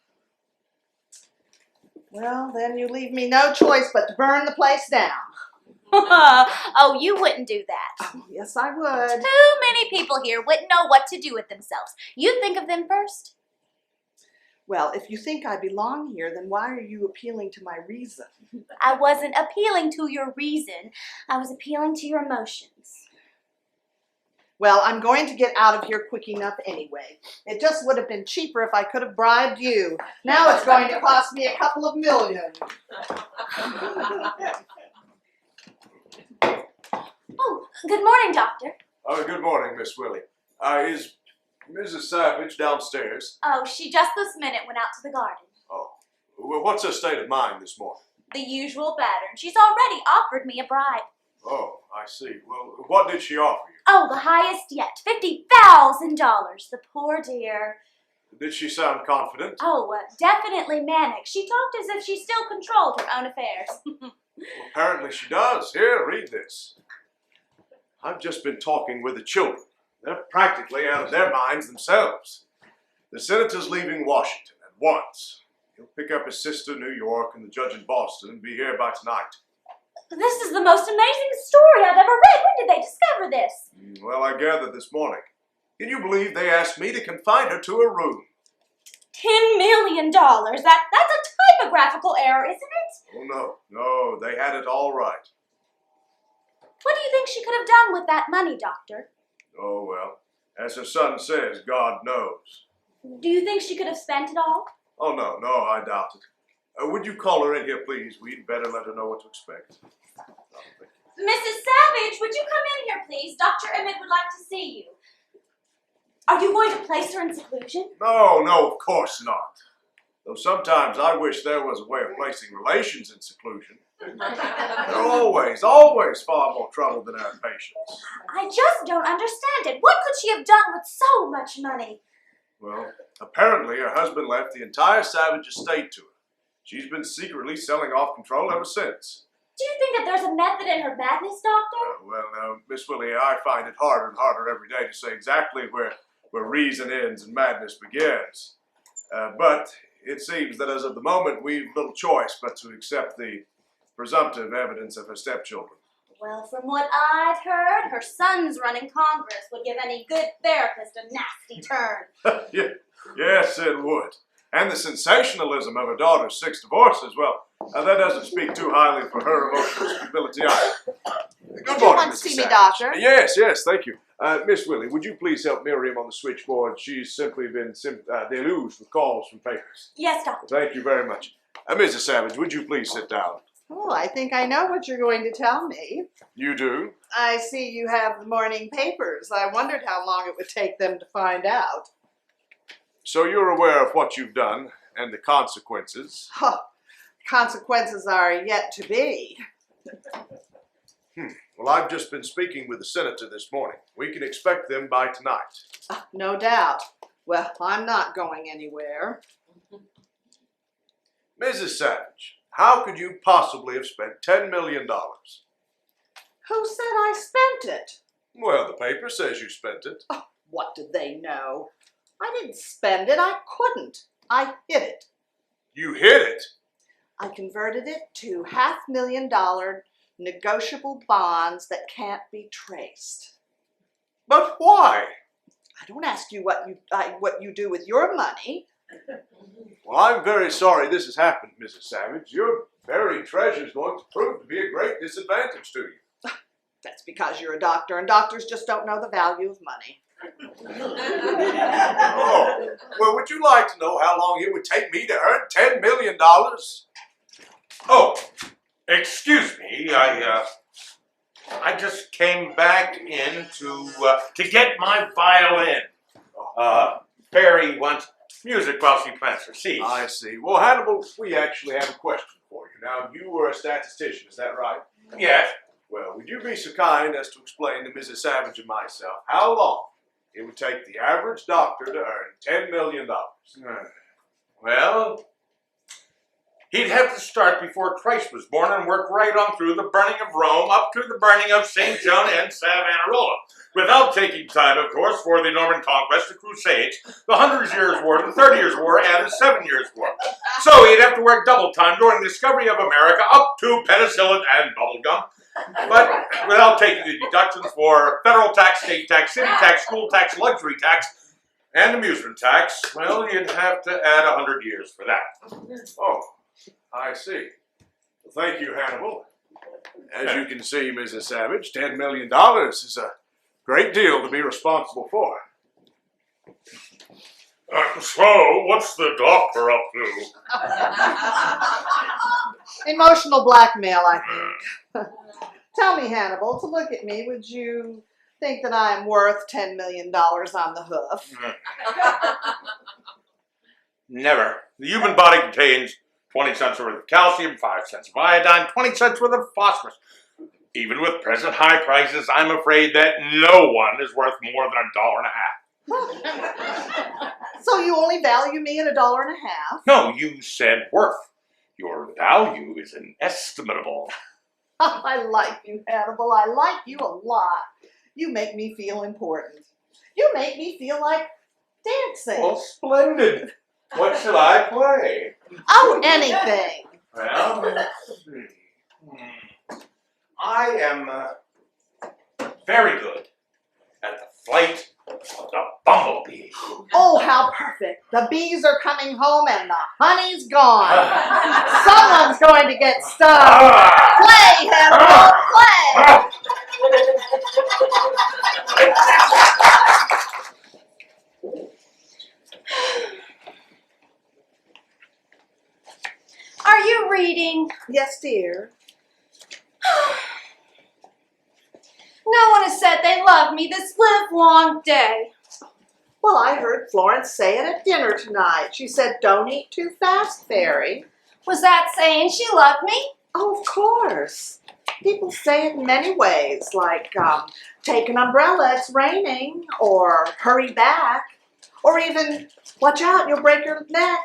Well, then you leave me no choice but to burn the place down. Oh, you wouldn't do that. Oh, yes, I would. Too many people here wouldn't know what to do with themselves. You think of them first. Well, if you think I belong here, then why are you appealing to my reason? I wasn't appealing to your reason. I was appealing to your emotions. Well, I'm going to get out of here quick enough anyway. It just would have been cheaper if I could have bribed you. Now it's going to cost me a couple of million. Oh, good morning, Doctor. Good morning, Miss Willie. Is Mrs. Savage downstairs? Oh, she just this minute went out to the garden. Oh. Well, what's her state of mind this morning? The usual pattern. She's already offered me a bribe. Oh, I see. Well, what did she offer you? Oh, the highest yet. $50,000. The poor dear. Did she sound confident? Oh, definitely manic. She talked as if she still controlled her own affairs. Well, apparently she does. Here, read this. I've just been talking with the children. They're practically out of their minds themselves. The senator's leaving Washington at once. He'll pick up his sister in New York and the judge in Boston and be here by tonight. This is the most amazing story I've ever read. When did they discover this? Well, I gathered this morning. Can you believe they asked me to confine her to a room? $10 million. That's a typographical error, isn't it? Oh, no, they had it all right. What do you think she could have done with that money, Doctor? Oh, well, as her son says, God knows. Do you think she could have spent it all? Oh, no, I doubt it. Would you call her in here, please? We'd better let her know what to expect. Mrs. Savage, would you come in here, please? Dr. Emmett would like to see you. Are you going to place her in seclusion? No, of course not. Though sometimes I wish there was a way of placing relations in seclusion. They're always far more trouble than our patients. I just don't understand it. What could she have done with so much money? Well, apparently her husband left the entire Savage estate to her. She's been secretly selling off control ever since. Do you think that there's a method in her madness, Doctor? Well, now, Miss Willie, I find it harder and harder every day to say exactly where reason ends and madness begins. But it seems that as of the moment, we've little choice but to accept the presumptive evidence of her stepchildren. Well, from what I've heard, her son's running Congress would give any good therapist a nasty turn. Yes, it would. And the sensationalism of her daughter's 6 divorces, well, that doesn't speak too highly for her emotional stability either. Good morning, want to Mrs. see me, Savage. Doctor? Yes, thank you. Miss Willie, would you please help Miriam on the switchboard? She's simply been deluged with calls from papers. Yes, Doctor. Thank you very much. Mrs. Savage, would you please sit down? Oh, I think I know what you're going to tell me. You do? I see you have the morning papers. I wondered how long it would take them to find out. So you're aware of what you've done and the consequences? Huh. Consequences are yet to be. Well, I've just been speaking with the senator this morning. We can expect them by tonight. No doubt. Well, I'm not going anywhere. Mrs. Savage, how could you possibly have spent $10 million? Who said I spent it? Well, the paper says you spent it. Oh, what did they know? I didn't spend it. I couldn't. I hid it. You hid it? I converted it to $500,000 negotiable bonds that can't be traced. But why? I don't ask you what you do with your money. Well, I'm very sorry this has happened, Mrs. Savage. Your buried treasure is going to prove to be a great disadvantage to you. That's because you're a doctor, and doctors just don't know the value of money. Oh, well, would you like to know how long it would take me to earn $10 million? Oh, excuse me. I just came back in to get my violin. Barry wants music while she plants her seeds. I see. Well, Hannibal, we actually have a question for you. Now, you were a statistician, is that right? Yes. Well, would you be so kind as to explain to Mrs. Savage and myself how long it would take the average doctor to earn $10 million? Well, he'd have to start before Christ was born and work right on through the burning of Rome up to the burning of St. John and Savonarola, without taking time, of course, for the Norman Conquest, the Crusades, the 100 Years' War, the 30 Years' War, and the 7 Years' War. So he'd have to work double time during the discovery of America up to penicillin and bubblegum, but without taking the deductions for federal tax, state tax, city tax, school tax, luxury tax, and amusement tax. Well, you'd have to add 100 years for that. Oh, I see. Well, thank you, Hannibal. As you can see, Mrs. Savage, $10 million is a great deal to be responsible for. So, what's the doctor up to? Emotional blackmail, I think. Tell me, Hannibal, to look at me, would you think that I am worth $10 million on the hoof? Never. The human body contains 20 cents worth of calcium, 5 cents of iodine, 20 cents worth of phosphorus. Even with present high prices, I'm afraid that no one is worth more than $1.50. So you only value me at $1.50? No, you said worth. Your value is inestimable. I like you, Hannibal. I like you a lot. You make me feel important. You make me feel like dancing. Well, splendid. What shall I play? Oh, anything. Well, let's see. I am very good at the flight of the bumblebee. Oh, how perfect. The bees are coming home and the honey's gone. Someone's going to get stung. Play, Hannibal, play. Are you reading? Yes, dear. No one has said they love me this live long day. Well, I heard Florence say it at dinner tonight. She said, "Don't eat too fast, Fairy." Was that saying she loved me? Oh, of course. People say it in many ways, like take an umbrella, it's raining, or hurry back, or even watch out, you'll break your neck.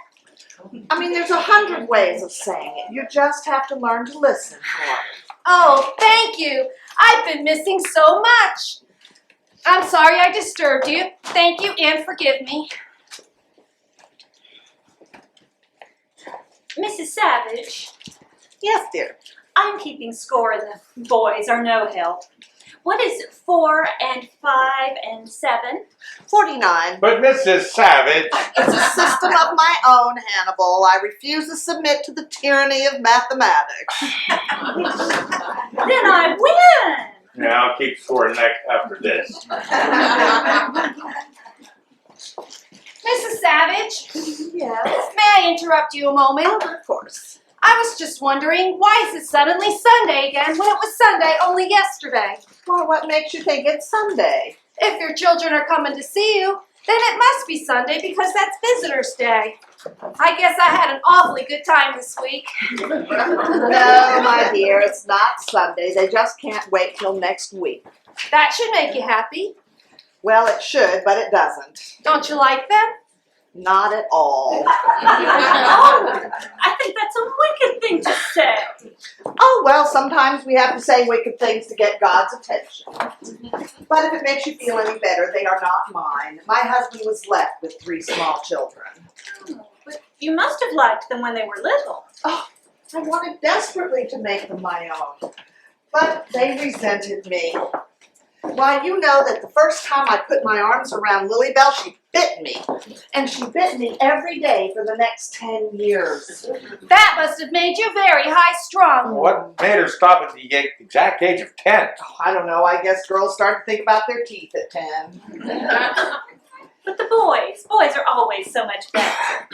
I mean, there's 100 ways of saying it. You just have to learn to listen for it. Oh, thank you. I've been missing so much. I'm sorry I disturbed you. Thank you and forgive me. Mrs. Savage, Yes, dear. I'm keeping score and the boys are no help. What is 4 and 5 and 7? 49. But Mrs. Savage, It's a system of my own, Hannibal. I refuse to submit to the tyranny of mathematics. Then I win! yeah, I'll keep score next after this. Mrs. Savage, Yes. may I interrupt you a moment? Of course. I was just wondering, why is it suddenly Sunday again when it was Sunday only yesterday? Well, what makes you think it's Sunday? If your children are coming to see you, then it must be Sunday because that's Visitor's Day. I guess I had an awfully good time this week. No, my dear, it's not Sunday. They just can't wait till next week. That should make you happy. Well, it should, but it doesn't. Don't you like them? Not at all. Oh, I think that's a wicked thing to say. Oh, well, sometimes we have to say wicked things to get God's attention. But if it makes you feel any better, they are not mine. My husband was left with 3 small children. Oh, but you must have liked them when they were little. Oh, I wanted desperately to make them my own. But they resented me. Why, you know that the first time I put my arms around Lily Belle, she bit me. And she bit me every day for the next 10 years. That must have made you very high-strung. What made her stop at the exact age of 10? Oh, I don't know, I guess girls start to think about their teeth at 10. But the boys are always so much better.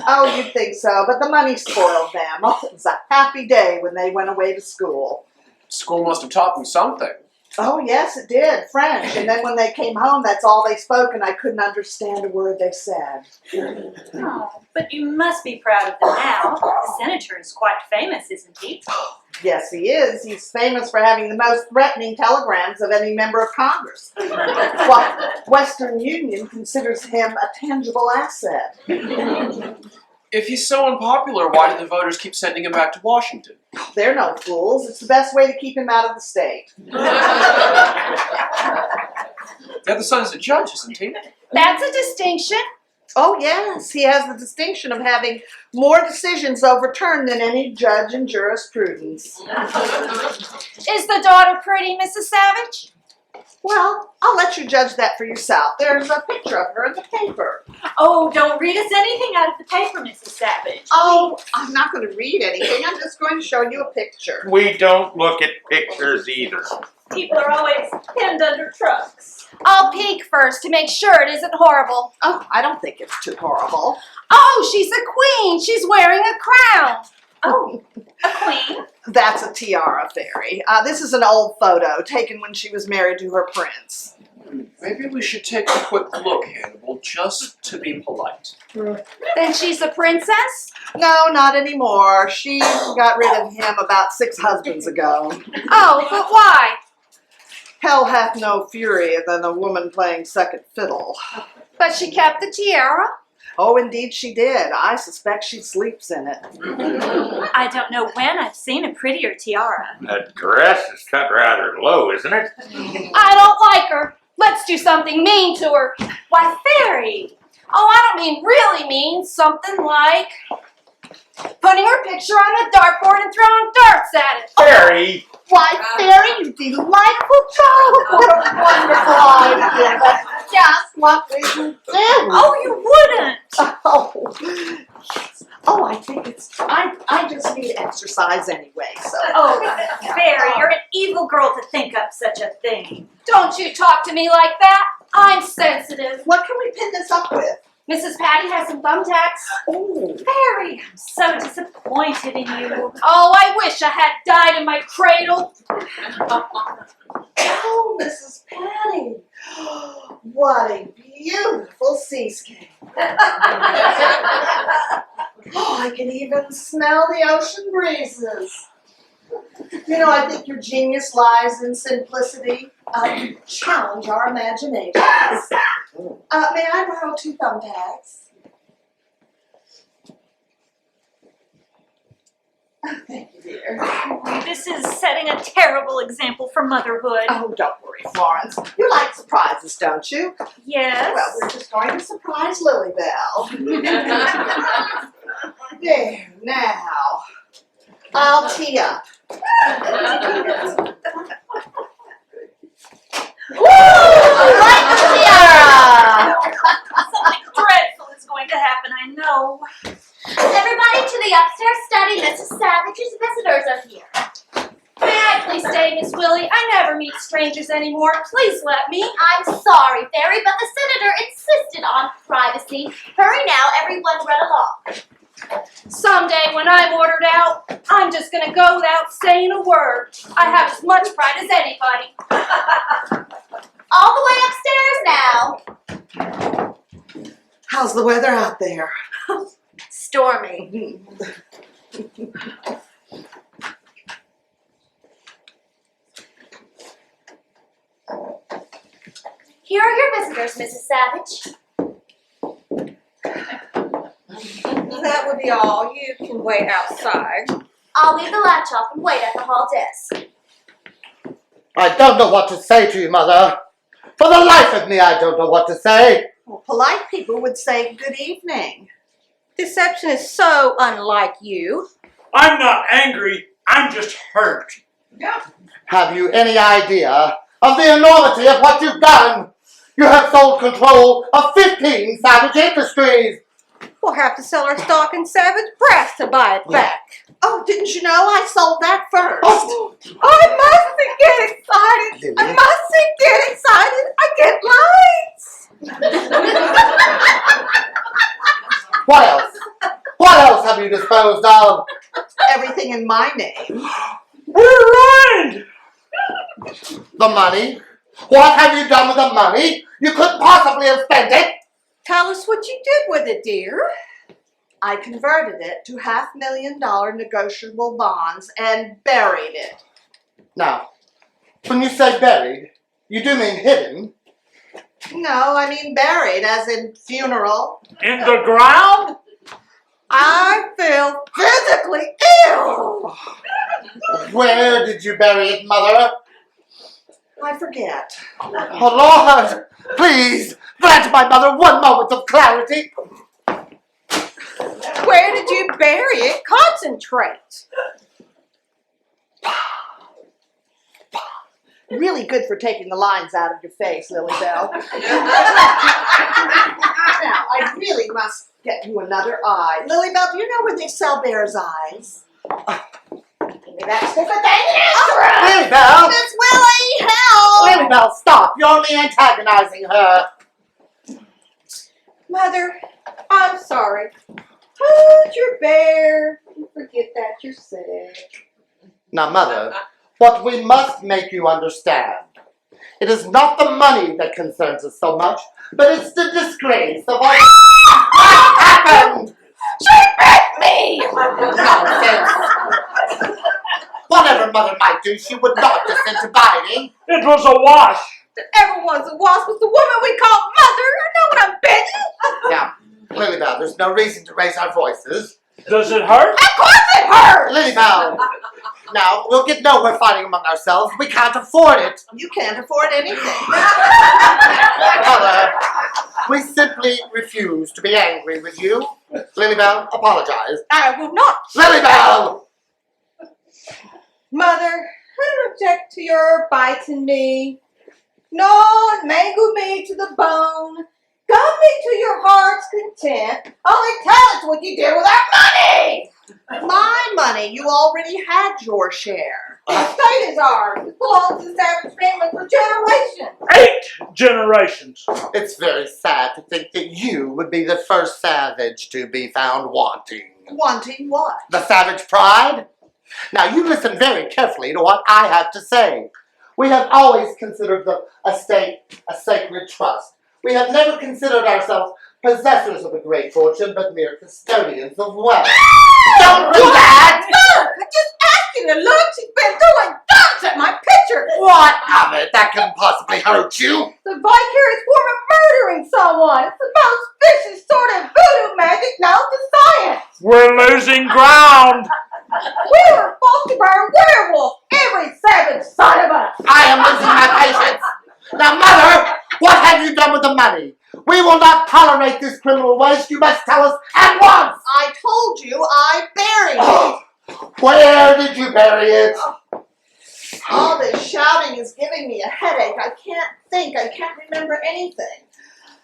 Oh, you'd think so, but the money spoiled them. Oh, it was a happy day when they went away to school. School must have taught them something. Oh, yes, it did, French. And then when they came home, that's all they spoke, and I couldn't understand a word they said. Oh, but you must be proud of them now. The senator is quite famous, isn't he? Yes, he is. He's famous for having the most threatening telegrams of any member of Congress. Well, Western Union considers him a tangible asset. If he's so unpopular, why do the voters keep sending him back to Washington? They're no fools. It's the best way to keep him out of the state. The other son is a judge, isn't he? That's a distinction. Oh, yes. He has the distinction of having more decisions overturned than any judge in jurisprudence. Is the daughter pretty, Mrs. Savage? Well, I'll let you judge that for yourself. There's a picture of her in the paper. Oh, don't read us anything out of the paper, Mrs. Savage. Oh, I'm not going to read anything. I'm just going to show you a picture. We don't look at pictures either. People are always pinned under trucks. I'll peek first to make sure it isn't horrible. Oh, I don't think it's too horrible. Oh, she's a queen. She's wearing a crown. Oh, a queen? That's a tiara fairy. This is an old photo taken when she was married to her prince. Maybe we should take a quick look, Hannibal, just to be polite. Then she's a princess? No, not anymore. She got rid of him about 6 husbands ago. Oh, but why? Hell hath no fury than a woman playing second fiddle. But she kept the tiara. Oh, indeed she did. I suspect she sleeps in it. I don't know when I've seen a prettier tiara. That dress is cut rather low, isn't it? I don't like her. Let's do something mean to her. Why, Fairy! Oh, I don't mean really mean. Something like putting her picture on a dartboard and throwing darts at it. Fairy! Why, Fairy, you delightful child! What a wonderful idea! That's just what we would do. Oh, you wouldn't! Oh, I think it's. I just need exercise anyway. So. Oh, Fairy, you're an evil girl to think up such a thing. Don't you talk to me like that. I'm sensitive. What can we pin this up with? Mrs. Paddy has some thumbtacks. Oh, Fairy, I'm so disappointed in you. Oh, I wish I had died in my cradle. oh, Mrs. Paddy. What a beautiful seascape. Oh, I can even smell the ocean breezes. You know, I think your genius lies in simplicity. You challenge our imaginations. May I borrow 2 thumbtacks? Oh, thank you, dear. This is setting a terrible example for motherhood. Oh, don't worry, Florence. You like surprises, don't you? Yes. Well, we're just going to surprise Lily Belle. There, now. I'll tee up. Woo! Like the tiara! Something dreadful is going to happen, I know. Everybody to the upstairs study. Mrs. Savage's visitors are here. May I please stay, Miss Willie? I never meet strangers anymore. Please let me. I'm sorry, Fairy, but the senator insisted on privacy. Hurry now, everyone run along. Someday when I'm ordered out, I'm just going to go without saying a word. I have as much pride as anybody. All the way upstairs now. How's the weather out there? Stormy. Here are your visitors, Mrs. Savage. That would be all. You can wait outside. I'll leave the latch off and wait at the hall desk. I don't know what to say to you, Mother. For the life of me, I don't know what to say. Well, polite people would say good evening. Deception is so unlike you. I'm not angry. I'm just hurt. Have you any idea of the enormity of what you've done? You have sold control of 15 Savage Industries. We'll have to sell our stock in Savage Press to buy it back. Oh, didn't you know I sold that first? Oh, I mustn't get excited. Lily. I mustn't get excited. I get lights. what else? What else have you disposed of? Everything in my name. We're ruined! The money? What have you done with the money? You couldn't possibly have spent it. Tell us what you did with it, dear. I converted it to $500,000 negotiable bonds and buried it. Now, when you say buried, you do mean hidden. No, I mean buried, as in funeral. In the ground? I feel physically ill. Where did you bury it, Mother? I forget. Oh, Lord, please grant my mother one moment of clarity. Where did you bury it? Concentrate. Really good for taking the lines out of your face, Lily Belle. Now, I really must get you another eye. Lily Belle, do you know where they sell bear's eyes? Maybe that's different than an instrument. Lily Belle! Miss Willie, help! Lily Belle, stop! You're only antagonizing her. Mother, I'm sorry. Hold your bear. You forget that you're sick. Now, Mother, what we must make you understand, it is not the money that concerns us so much, but it's the disgrace of what happened. She bit me! Nonsense. Whatever Mother might do, she would not descend to biting. It was a wash. Everyone's a wasp was the woman we call Mother. I know what I'm betting. Now, Lily Belle, there's no reason to raise our voices. Does it hurt? Of course it hurts. Lily Belle, now, we'll get nowhere fighting among ourselves. We can't afford it. You can't afford anything. Mother, we simply refuse to be angry with you. Lily Belle, apologize. I will not. Lily Belle! Mother, I don't object to your biting me. No, mangle me to the bone. Gum me to your heart's content. Only tell us what you did with our money. My money, you already had your share. The estate is ours. It belongs to the Savage family for generations. 8 generations. It's very sad to think that you would be the first savage to be found wanting. Wanting what? The savage pride? Now, you listen very carefully to what I have to say. We have always considered the estate a sacred trust. We have never considered ourselves possessors of a great fortune, but mere custodians of wealth. Don't do that! Look, I just asked you you to look. She's been throwing darts at my picture. What of it? That couldn't possibly hurt you. The vicarious form of murdering someone. It's the most vicious sort of voodoo magic known to science. We're losing ground. We were fostered by a werewolf, every savage son of us. I am losing my patience. Now, Mother, what have you done with the money? We will not tolerate this criminal waste. You must tell us at once. I told you I buried it. Where did you bury it? All this shouting is giving me a headache. I can't think. I can't remember anything.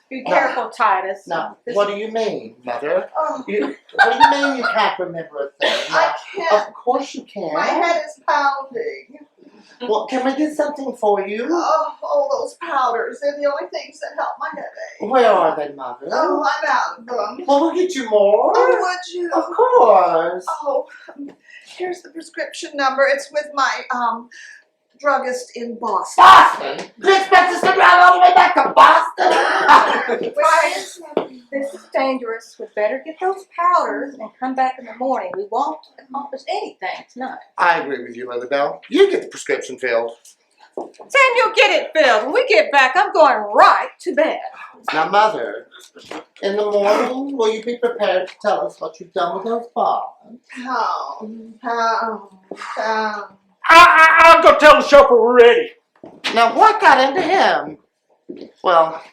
Be careful, Titus. Now, what do you mean, Mother? Oh, What do you mean you can't remember a thing? I can't. Of course you can. My head is pounding. Well, can we get something for you? Oh, those powders. They're the only things that help my headache. Where are they, Mother? Oh, I'm out of them. Well, we'll get you more. Oh, would you? Of course. Oh, here's the prescription number. It's with my, druggist in Boston. Boston? Do you expect us to drive all the way back to Boston? Titus, this is dangerous. We'd better get those powders and come back in the morning. We won't accomplish anything tonight. I agree with you, Belle. You get the prescription filled. Samuel, get it filled. When we get back, I'm going right to bed. Now, Mother, in the morning, will you be prepared to tell us what you've done with those bonds? Pound. I'll go tell the chauffeur we're ready. Now, what got into him? Well,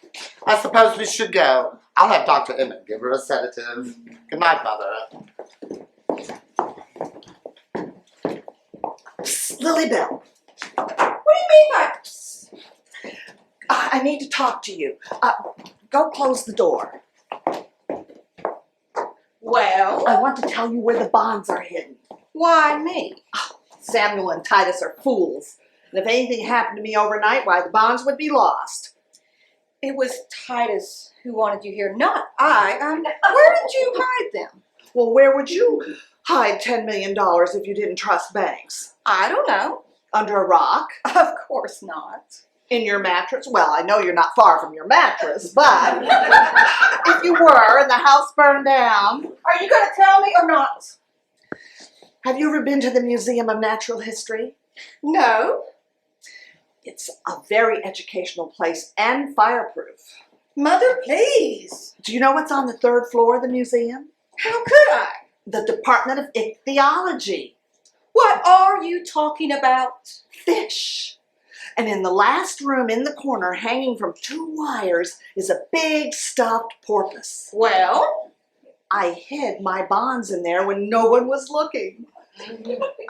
I suppose we should go. I'll have Dr. Emmett give her a sedative. Good night, Mother. Psst, Lily Belle. What do you mean by psst? I need to talk to you. Go close the door. Well, I want to tell you where the bonds are hidden. why me? Samuel and Titus are fools. And if anything happened to me overnight, why, the bonds would be lost. It was Titus who wanted you here, not I. Where did you hide them? Well, where would you hide $10 million if you didn't trust banks? I don't know. Under a rock? Of course not. In your mattress? Well, I know you're not far from your mattress, but if you were and the house burned down. Are you going to tell me or not? Have you ever been to the Museum of Natural History? No. It's a very educational place and fireproof. Mother, please. Do you know what's on the 3rd floor of the museum? How could I? The Department of Ichthyology. What are you talking about? Fish. And in the last room in the corner, hanging from 2 wires, is a big stuffed porpoise. Well, I hid my bonds in there when no one was looking.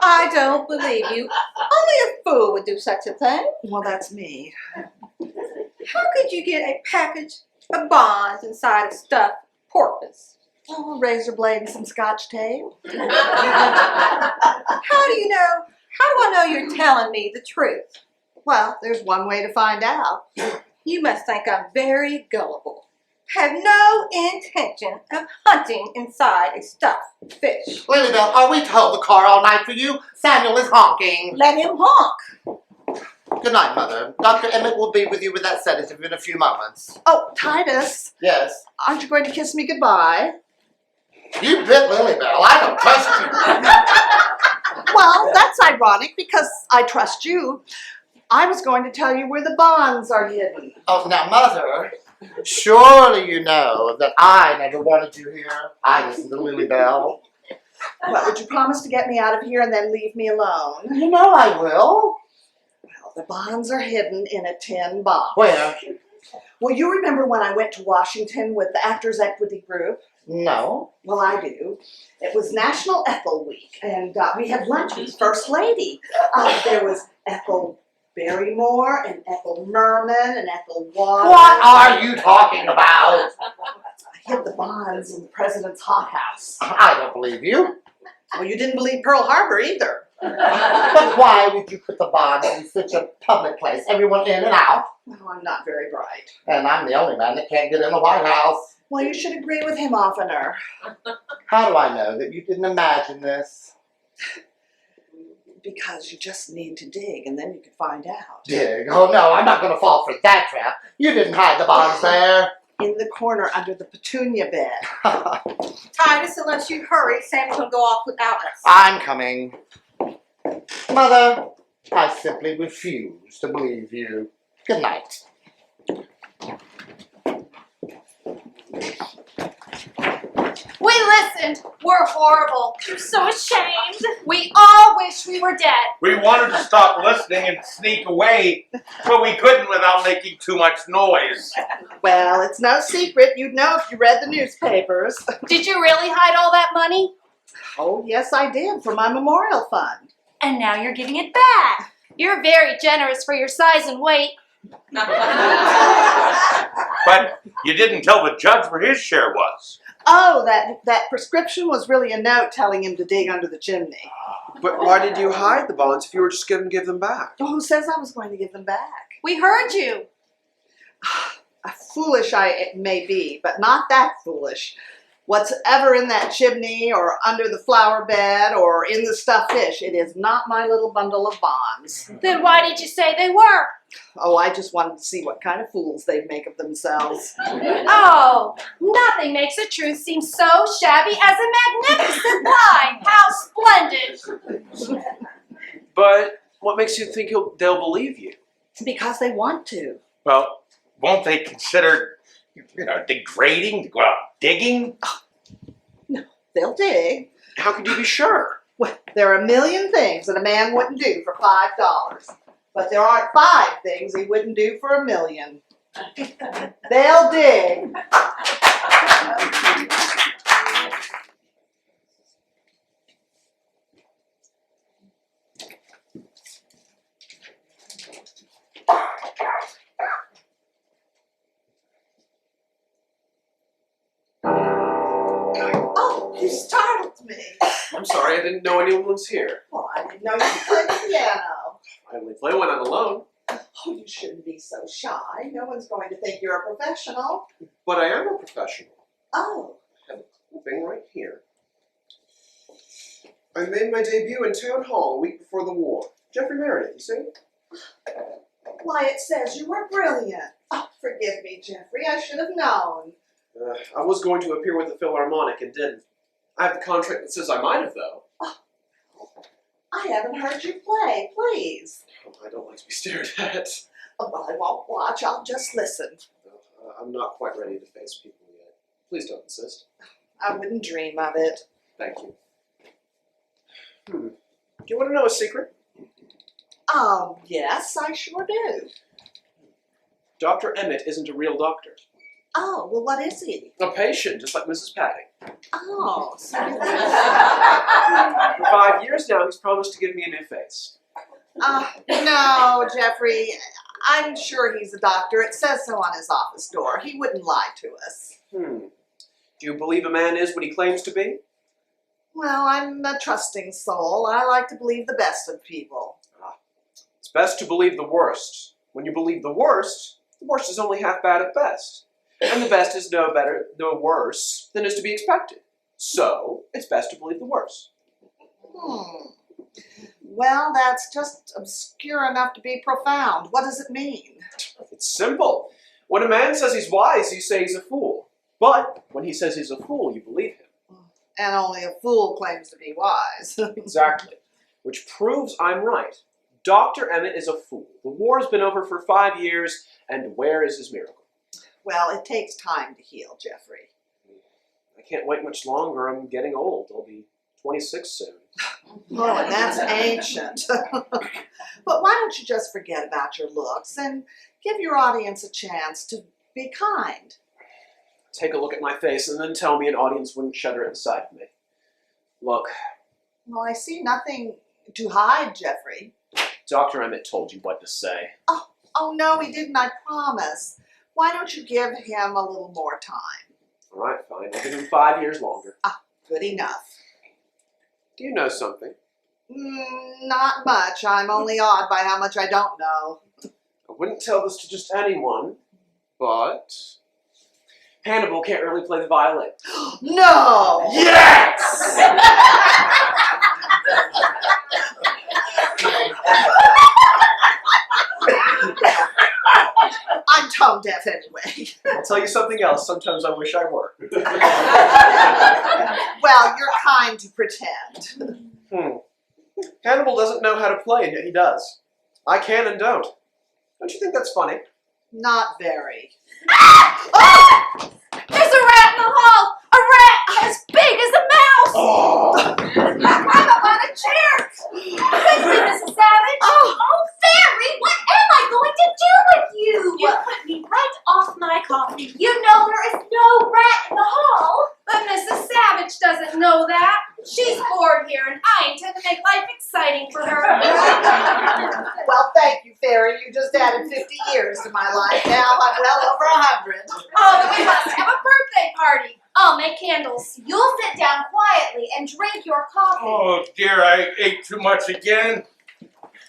I don't believe you. Only a fool would do such a thing. Well, that's me. How could you get a package of bonds inside a stuffed porpoise? Oh, a razor blade and some scotch tape. How do you know? How do I know you're telling me the truth? Well, there's one way to find out. You must think I'm very gullible. Have no intention of hunting inside a stuffed fish. Lily Belle, are we to hold the car all night for you? Samuel is honking. Let him honk. Good night, Mother. Dr. Emmett will be with you with that sedative in a few moments. Oh, Titus, Yes. aren't you going to kiss me goodbye? You bit Lily Belle. I don't trust you. Well, that's ironic because I trust you. I was going to tell you where the bonds are hidden. Oh, now, Mother, surely you know that I never wanted you here. I listened to Lily Belle. Well, would you promise to get me out of here and then leave me alone? You know I will. Well, the bonds are hidden in a tin box. Where? Well, you remember when I went to Washington with the Actors Equity Group? No. Well, I do. It was National Ethel Week, and we had lunch with First Lady. There was Ethel Barrymore and Ethel Merman and Ethel Waters. What are you talking about? I hid the bonds in the president's hothouse. I don't believe you. Well, you didn't believe Pearl Harbor either. But why would you put the bonds in such a public place? Everyone in and out. Oh, I'm not very bright. And I'm the only man that can't get in the White House. Well, you should agree with him oftener. How do I know that you didn't imagine this? Because you just need to dig, and then you can find out. Dig? Oh no, I'm not going to fall for that trap. You didn't hide the bonds there. In the corner under the petunia bed. Titus, unless you hurry, Sam's going to go off without us. I'm coming. Mother, I simply refuse to believe you. Good night. We listened. We're horrible. I'm so ashamed. We all wish we were dead. We wanted to stop listening and sneak away, but we couldn't without making too much noise. Well, it's no secret. You'd know if you read the newspapers. Did you really hide all that money? Oh, yes, I did, for my memorial fund. And now you're giving it back. You're very generous for your size and weight. But you didn't tell the judge where his share was. Oh, that prescription was really a note telling him to dig under the chimney. But why did you hide the bonds if you were just going to give them back? Oh, who says I was going to give them back? We heard you. Foolish I may be, but not that foolish. What's ever in that chimney or under the flower bed or in the stuffed fish, it is not my little bundle of bonds. Then why did you say they were? Oh, I just wanted to see what kind of fools they'd make of themselves. Oh, nothing makes the truth seem so shabby as a magnificent lie. How splendid. But what makes you think they'll believe you? Because they want to. Well, won't they consider, degrading to go out digging? No, they'll dig. How could you be sure? Well, there are a million things that a man wouldn't do for $5. But there aren't 5 things he wouldn't do for $1 million. They'll dig. Oh, you startled me. I'm sorry, I didn't know anyone was here. Well, I didn't know you could play the piano. I only play when I'm alone. Oh, you shouldn't be so shy. No one's going to think you're a professional. But I am a professional. Oh. I have a clipping right here. I made my debut in Town Hall a week before the war. Jeffrey Meredith, you see? Why, it says you were brilliant. Oh, forgive me, Jeffrey. I should have known. I was going to appear with the Philharmonic and didn't. I have the contract that says I might have, though. I haven't heard you play. Please. Oh, I don't like to be stared at. Oh, well, I won't watch. I'll just listen. I'm not quite ready to face people yet. Please don't insist. I wouldn't dream of it. Thank you. Do you want to know a secret? Yes, I sure do. Dr. Emmett isn't a real doctor. Oh, well, what is he? A patient, just like Mrs. Paddy. Oh, so that's... For 5 years now, he's promised to give me a new face. No, Jeffrey. I'm sure he's a doctor. It says so on his office door. He wouldn't lie to us. Do you believe a man is what he claims to be? Well, I'm a trusting soul. I like to believe the best of people. It's best to believe the worst. When you believe the worst is only half bad at best. And the best is no worse than is to be expected. So, it's best to believe the worst. Well, that's just obscure enough to be profound. What does it mean? It's simple. When a man says he's wise, you say he's a fool. But when he says he's a fool, you believe him. And only a fool claims to be wise. Exactly. Which proves I'm right. Dr. Emmett is a fool. The war's been over for 5 years, and where is his miracle? Well, it takes time to heal, Jeffrey. I can't wait much longer. I'm getting old. I'll be 26 soon. Oh, and that's ancient. But why don't you just forget about your looks and give your audience a chance to be kind? Take a look at my face and then tell me an audience wouldn't shudder at the sight of me. Look. Well, I see nothing to hide, Jeffrey. Dr. Emmett told you what to say. Oh, no, he didn't, I promise. Why don't you give him a little more time? All right, fine. I'll give him 5 years longer. Good enough. Do you know something? Not much. I'm only awed by how much I don't know. I wouldn't tell this to just anyone, but Hannibal can't really play the violin. No! Yes! I'm tone deaf anyway. I'll tell you something else. Sometimes I wish I were. Well, you're kind to pretend. Hannibal doesn't know how to play, and yet he does. I can and don't. Don't you think that's funny? Not very. There's a rat in the hall! A rat as big as a mouse! I'm up on a chair! Quickly, Mrs. Savage. Oh, Fairy, what am I going to do with you? You put me right off my coffee. You know there is no rat in the hall. But Mrs. Savage doesn't know that. She's bored here, and I intend to make life exciting for her. Well, thank you, Fairy. You just added 50 years to my life. Now I'm well over 100. Oh, then we must have a birthday party. I'll make candles. You'll sit down quietly and drink your coffee. Oh dear, I ate too much again.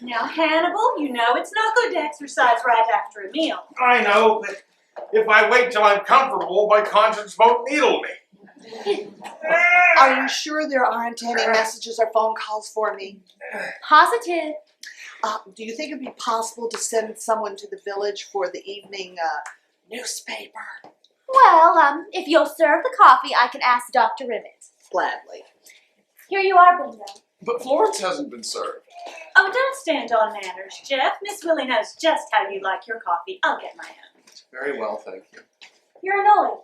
Now, Hannibal, you know it's not good to exercise right after a meal. I know, but if I wait till I'm comfortable, my conscience won't needle me. Are you sure there aren't any messages or phone calls for me? Positive. Do you think it'd be possible to send someone to the village for the evening newspaper? Well, if you'll serve the coffee, I can ask Dr. Emmett. Gladly. Here you are, Bingo. But Florence hasn't been served. Oh, don't stand on manners, Jeff. Miss Willie knows just how you like your coffee. I'll get my own. Very well, thank you. You're annoyed.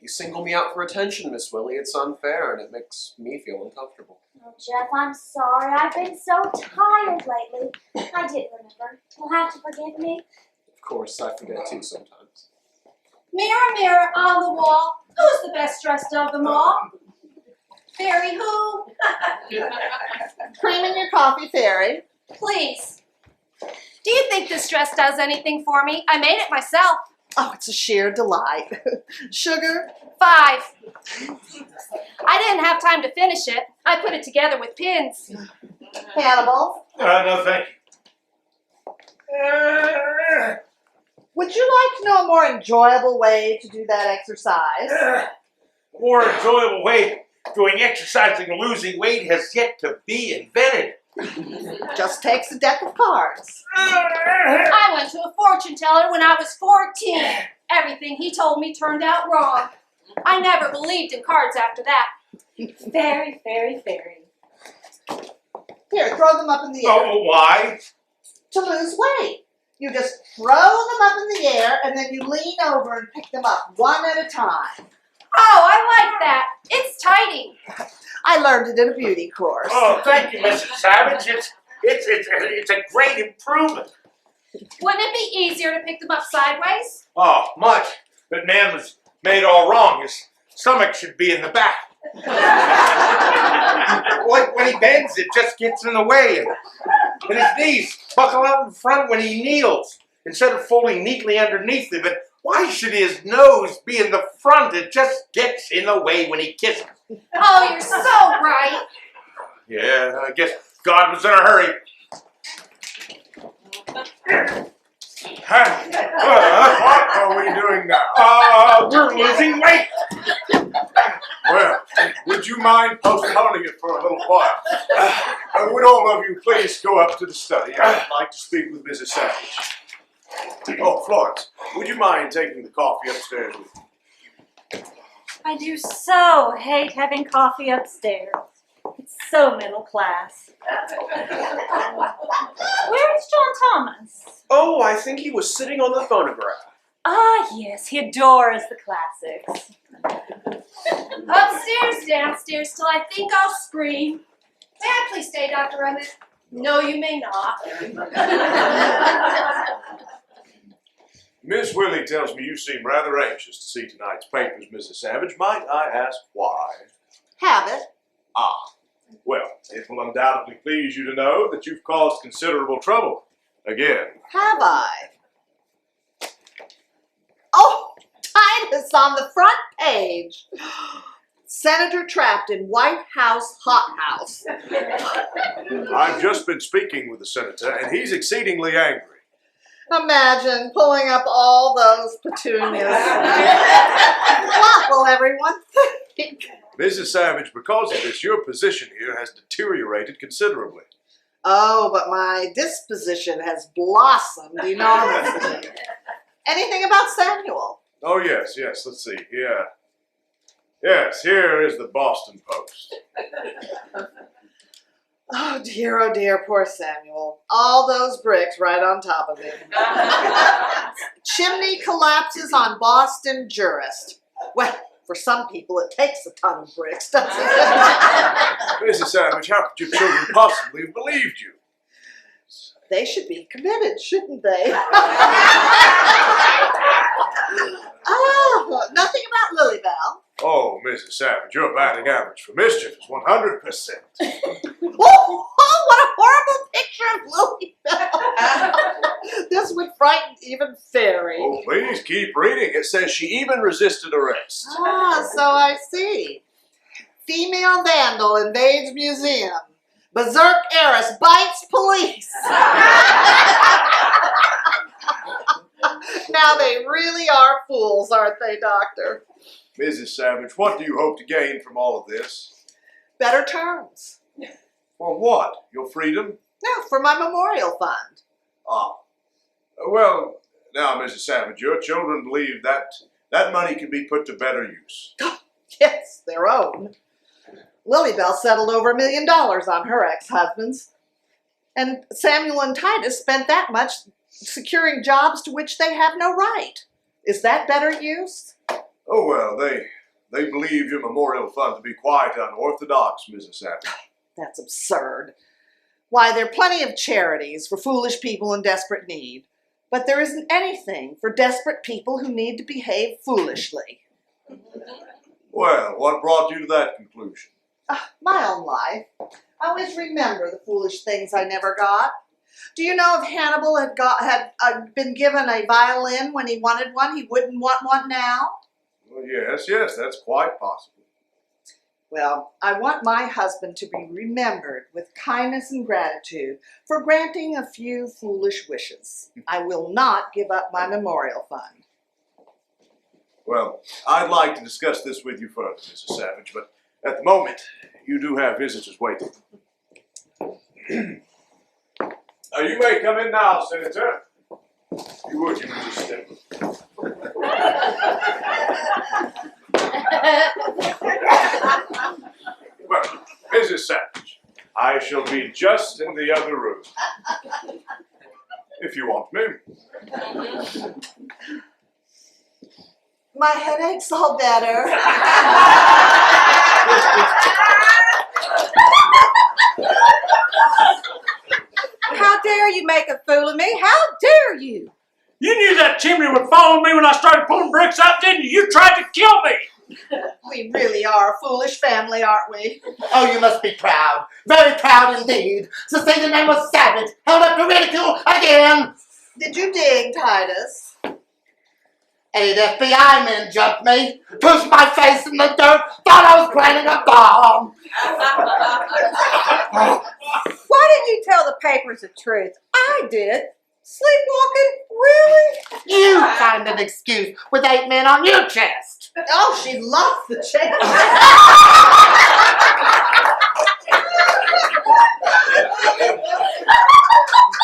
You single me out for attention, Miss Willie. It's unfair, and it makes me feel uncomfortable. Oh, Jeff, I'm sorry. I've been so tired lately. I didn't remember. You'll have to forgive me. Of course, I forget too sometimes. Mirror, mirror on the wall, who's the best dressed of them all? Fairy who? Cream in your coffee, Fairy. Please. Do you think this dress does anything for me? I made it myself. Oh, it's a sheer delight. Sugar? 5. I didn't have time to finish it. I put it together with pins. Hannibal? No, thank you. Would you like to know a more enjoyable way to do that exercise? More enjoyable way of doing exercising and losing weight has yet to be invented. Just takes a deck of cards. I went to a fortune teller when I was 14. Everything he told me turned out wrong. I never believed in cards after that. Very, very, very. Here, throw them up in the air. Oh, why? To lose weight. You just throw them up in the air and then you lean over and pick them up one at a time. Oh, I like that. It's tidy. I learned it in a beauty course. Oh, thank you, Mrs. Savage. It's a great improvement. Wouldn't it be easier to pick them up sideways? Oh, much. But man was made all wrong. His stomach should be in the back. Like when he bends, it just gets in the way. And his knees buckle out in front when he kneels, instead of folding neatly underneath him. But why should his nose be in the front? It just gets in the way when he kisses. Oh, you're so right. Yeah, I guess God was in a hurry. What are we doing now? We're losing weight. Well, would you mind postponing it for a little while? Would all of you please go up to the study? I'd like to speak with Mrs. Savage. Oh, Florence, would you mind taking the coffee upstairs with you? I do so hate having coffee upstairs. It's so middle class. Where's John Thomas? Oh, I think he was sitting on the phonograph. Ah, yes, he adores the classics. Upstairs, downstairs, till I think I'll scream. May I please stay, Dr. Emmett? No, you may not. Miss Willie tells me you seem rather anxious to see tonight's papers, Mrs. Savage. Might I ask why? Have it. Well, it will undoubtedly please you to know that you've caused considerable trouble. Again. Have I? Oh, Titus on the front page. Senator trapped in White House hothouse. I've just been speaking with the senator, and he's exceedingly angry. Imagine pulling up all those petunias. What will everyone think? Mrs. Savage, because of this, your position here has deteriorated considerably. Oh, but my disposition has blossomed enormously. Anything about Samuel? Oh, yes, let's see. Here. Yes, here is the Boston Post. Oh dear, poor Samuel. All those bricks right on top of him. Chimney collapses on Boston jurist. Well, for some people it takes a ton of bricks, doesn't it? Mrs. Savage, how could your children possibly have believed you? They should be committed, shouldn't they? Oh, nothing about Lily Belle. Oh, Mrs. Savage, your batting average for mischief is 100%. Oh, what a horrible picture of Lily Belle. This would frighten even Fairy. Oh, please keep reading. It says she even resisted arrest. Ah, so I see. Female vandal invades museum. Berserk heiress bites police. Now they really are fools, aren't they, Doctor? Mrs. Savage, what do you hope to gain from all of this? Better terms. For what? Your freedom? No, for my memorial fund. Ah. Well, now, Mrs. Savage, your children believe that money can be put to better use. Yes, their own. Lily Belle settled over $1 million on her ex-husbands. And Samuel and Titus spent that much securing jobs to which they have no right. Is that better use? Oh, well, they believe your memorial fund to be quite unorthodox, Mrs. Savage. That's absurd. Why, there are plenty of charities for foolish people in desperate need, but there isn't anything for desperate people who need to behave foolishly. Well, what brought you to that conclusion? My own life. I always remember the foolish things I never got. Do you know if Hannibal had been given a violin when he wanted one, he wouldn't want one now? Well, yes, that's quite possible. Well, I want my husband to be remembered with kindness and gratitude for granting a few foolish wishes. I will not give up my memorial fund. Well, I'd like to discuss this with you further, Mrs. Savage, but at the moment, you do have visitors waiting. You may come in now, Senator. If you would just step. Well, Mrs. Savage, I shall be just in the other room. If you want me. My headache's all better. How dare you make a fool of me? How dare you? You knew that chimney would follow me when I started pulling bricks up, didn't you? You tried to kill me. We really are a foolish family, aren't we? Oh, you must be proud. Very proud indeed. To say the name of Savage held up to ridicule again. Did you dig, Titus? 8 FBI men jumped me, pushed my face in the dirt, thought I was planting a bomb. Why didn't you tell the papers the truth? I did. Sleepwalking? Really? You find an excuse with 8 men on your chest. Oh, she loves the chance.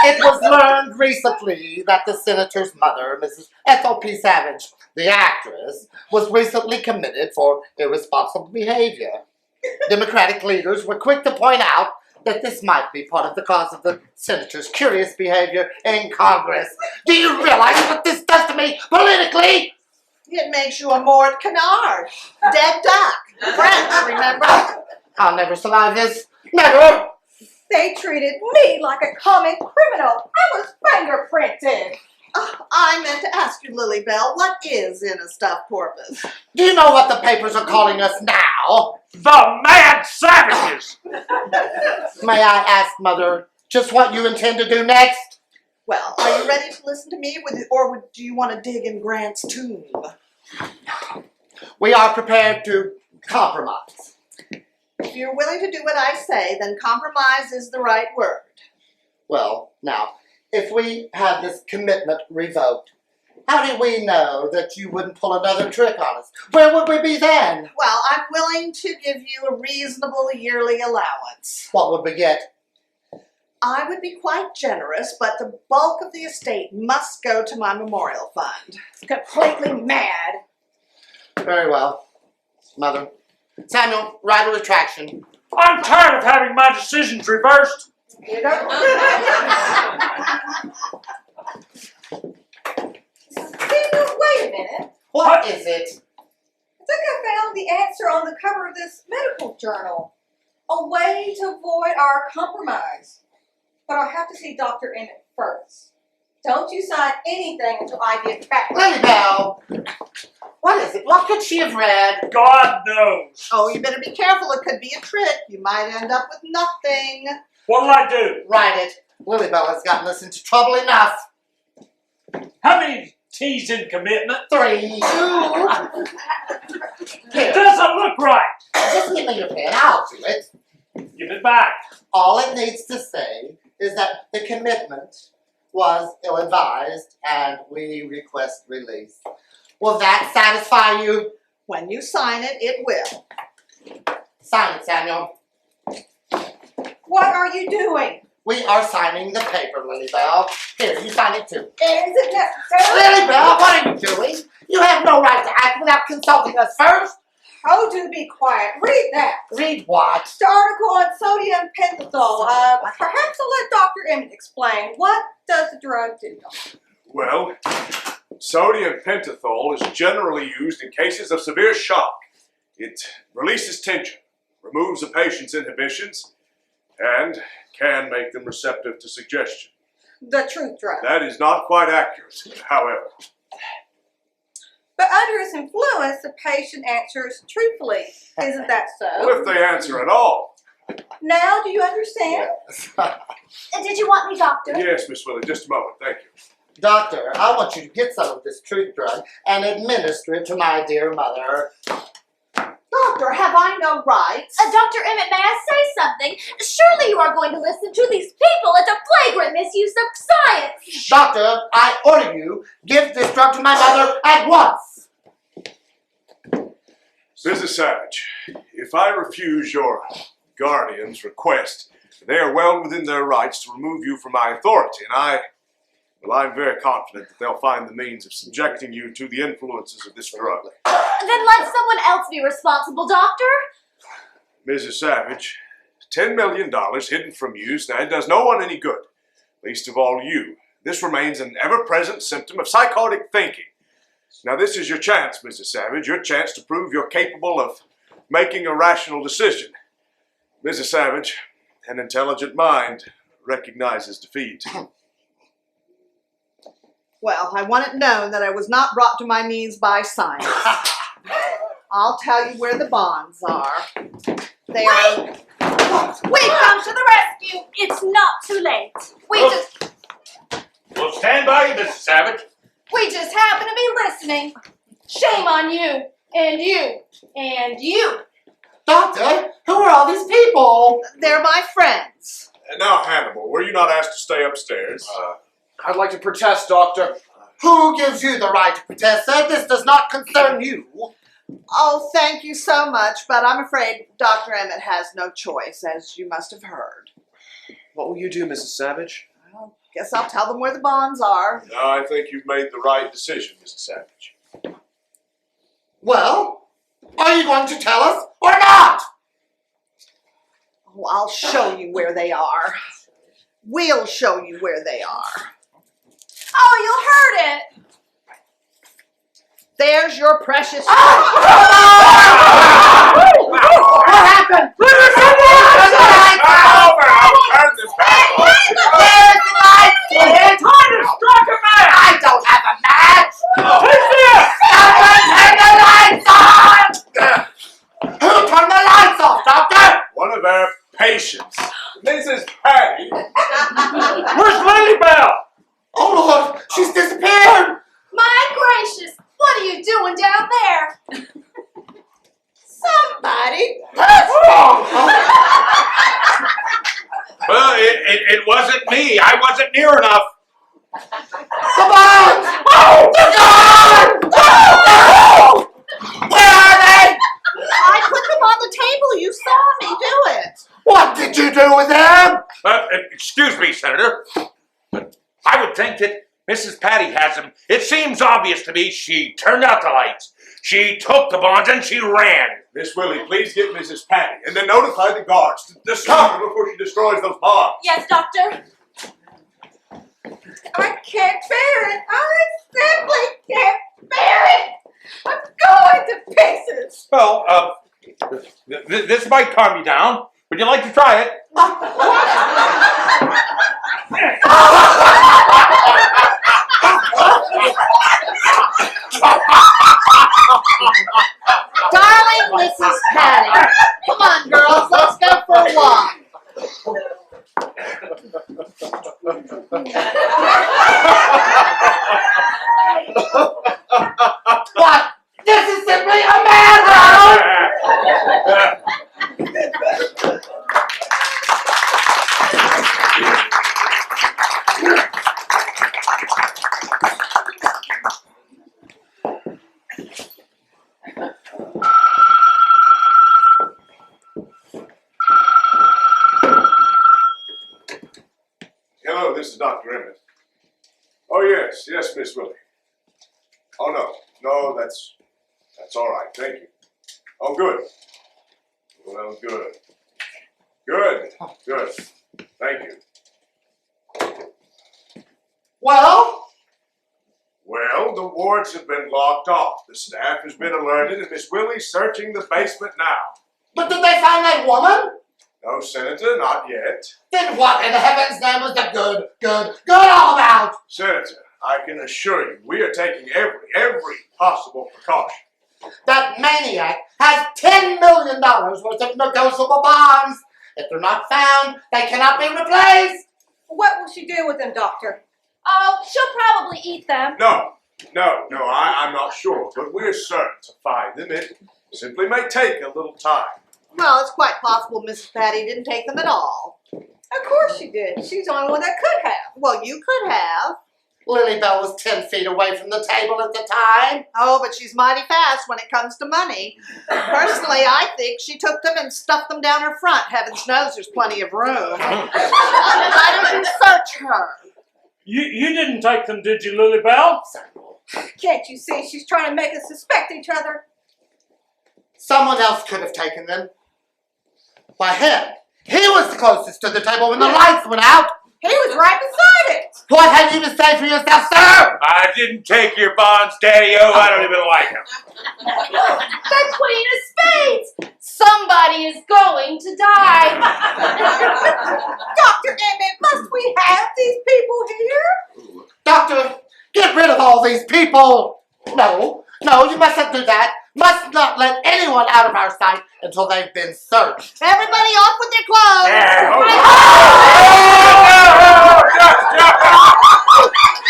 It was learned recently that the senator's mother, Mrs. Ethel P. Savage, the actress, was recently committed for irresponsible behavior. Democratic leaders were quick to point out that this might be part of the cause of the senator's curious behavior in Congress. Do you realize what this does to me politically? It makes you a Mort Canard. Dead duck. French, remember? I'll never survive this. Never! They treated me like a common criminal. I was fingerprinted. I meant to ask you, Lily Belle, what is in a stuffed porpoise? Do you know what the papers are calling us now? The Mad Savages! May I ask, Mother, just what you intend to do next? Well, are you ready to listen to me, or do you want to dig in Grant's tomb? We are prepared to compromise. If you're willing to do what I say, then compromise is the right word. Well, now, if we have this commitment revoked, how do we know that you wouldn't pull another trick on us? Where would we be then? Well, I'm willing to give you a reasonable yearly allowance. What would we get? I would be quite generous, but the bulk of the estate must go to my memorial fund. Completely mad. Very well, Mother. Samuel, write a retraction. I'm tired of having my decisions reversed. You don't. Denil, wait a minute. What is it? I think I found the answer on the cover of this medical journal. A way to avoid our compromise. But I'll have to see Dr. Emmett first. Don't you sign anything until I get back. Lily Belle, what is it? What could she have read? God knows. Oh, you better be careful. It could be a trick. You might end up with nothing. What'll I do? Write it. Lily Belle has gotten us into trouble enough. How many T's in commitment? 3. It Here, doesn't look right. just give me your pen. I'll do it. Give it back. All it needs to say is that the commitment was ill-advised and we request release. Will that satisfy you? When you sign it, it will. Sign it, Samuel. What are you doing? We are signing the paper, Lily Belle. Here, you sign it too. Is it necessary? Lily Belle, what are you doing? You have no right to act without consulting us first. Oh, do be quiet. Read that. Read what? The article on sodium pentothal. Perhaps I'll let Dr. Emmett explain. What does the drug do? Well, sodium pentothal is generally used in cases of severe shock. It releases tension, removes a patient's inhibitions, and can make them receptive to suggestion. The truth drug. That is not quite accurate, however. But under its influence, the patient answers truthfully. Isn't that so? Well, if they answer at all. Now, do you understand? Did you want me, doctor? Yes, Miss Willie, just a moment, thank you. Doctor, I want you to get some of this truth drug and administer it to my dear mother. Doctor, have I no rights? Dr. Emmett, may I say something? Surely you are going to listen to these people. It's a flagrant misuse of science. Doctor, I order you, give this drug to my mother at once. Mrs. Savage, if I refuse your guardian's request, they are well within their rights to remove you from my authority, and I'm very confident that they'll find the means of subjecting you to the influences of this drug. Then let someone else be responsible, doctor. Mrs. Savage, $10 million hidden from you does no one any good, least of all you. This remains an ever-present symptom of psychotic thinking. Now this is your chance, Mrs. Savage, your chance to prove you're capable of making a rational decision. Mrs. Savage, an intelligent mind recognizes defeat. Well, I want it known that I was not brought to my knees by science. I'll tell you where the bonds are. They are... We come to the rescue. It's not too late. Well, stand by you, Mrs. Savage. We just happen to be listening. Shame on you, and you, and you. Doctor, who are all these people? They're my friends. Now, Hannibal, were you not asked to stay upstairs? I'd like to protest, Doctor. Who gives you the right to protest, sir? This does not concern you. Oh, thank you so much, but I'm afraid Dr. Emmett has no choice, as you must have heard. What will you do, Mrs. Savage? Well, guess I'll tell them where the bonds are. No, I think you've made the right decision, Mrs. Savage. Well, are you going to tell us or not? Oh, I'll show you where they are. We'll show you where they are. Oh, you heard it. There's your precious What happened? Turn this back on. Where's the lights? Titus, strike a match! I don't have a match. Who's this? Someone turn the lights on! Who turned the lights off, Doctor? One of our patients, Mrs. Paddy. Where's Lily Belle? Oh, Lord, she's disappeared. My gracious, what are you doing down there? Somebody. Well, it wasn't me. I wasn't near enough. The bonds! Oh, the bonds! Where are they? I put them on the table. You saw me do it. What did you do with them? Excuse me, Senator. But I would think that Mrs. Paddy has him. It seems obvious to me she turned out the lights. She took the bonds and she ran. Miss Willie, please get Mrs. Paddy and then notify the guards to stop her before she destroys those bonds. Yes, Doctor. I can't bear it. I simply can't bear it. I'm going to pieces. Well, this might calm you down. Would you like to try it? Darling Mrs. Paddy, come on, girls, let's go for a walk. What? This is simply a madhouse! Hello, this is Dr. Emmett. Oh, yes, Miss Willie. Oh, no, that's all right, thank you. Oh, good. Well, good. Good. Thank you. Well? Well, the wards have been locked off. The staff has been alerted, and Miss Willie's searching the basement now. But did they find that woman? No, Senator, not yet. Then what in heaven's name was the good all about? Senator, I can assure you, we are taking every possible precaution. That maniac has $10 million worth of negotiable bonds. If they're not found, they cannot be replaced. What will she do with them, Doctor? Oh, she'll probably eat them. No, I'm not sure, but we're certain to find them. It simply may take a little time. Well, it's quite possible Mrs. Paddy didn't take them at all. Of course she did. She's the only one that could have. Well, you could have. Lily Belle was 10 feet away from the table at the time. Oh, but she's mighty fast when it comes to money. Personally, I think she took them and stuffed them down her front. Heavens knows there's plenty of room. Why don't you search her? You didn't take them, did you, Lily Belle? Can't you see she's trying to make us suspect each other? Someone else could have taken them. Why, him. He was the closest to the table when the lights went out. He was right beside it. What have you to say for yourself, sir? I didn't take your bonds, Daddy-O. I don't even like them. The Queen of Spades! Somebody is going to die. Dr. Emmett, must we have these people here? Doctor, get rid of all these people. No, you mustn't do that. Must not let anyone out of our sight until they've been searched. Everybody off with their clothes.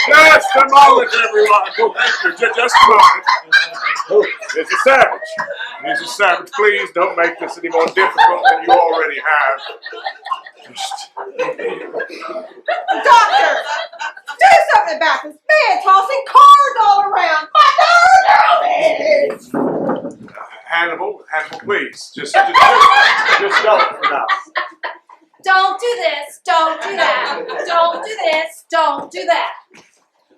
Just a moment, everyone. Thank you. Just a moment. Mrs. Savage, please don't make this any more difficult than you already have. Doctor, do something about this man tossing cards all around. My nerves are on edge. Hannibal, please. Just don't for now. Don't do this, don't do that. Don't do this, don't do that.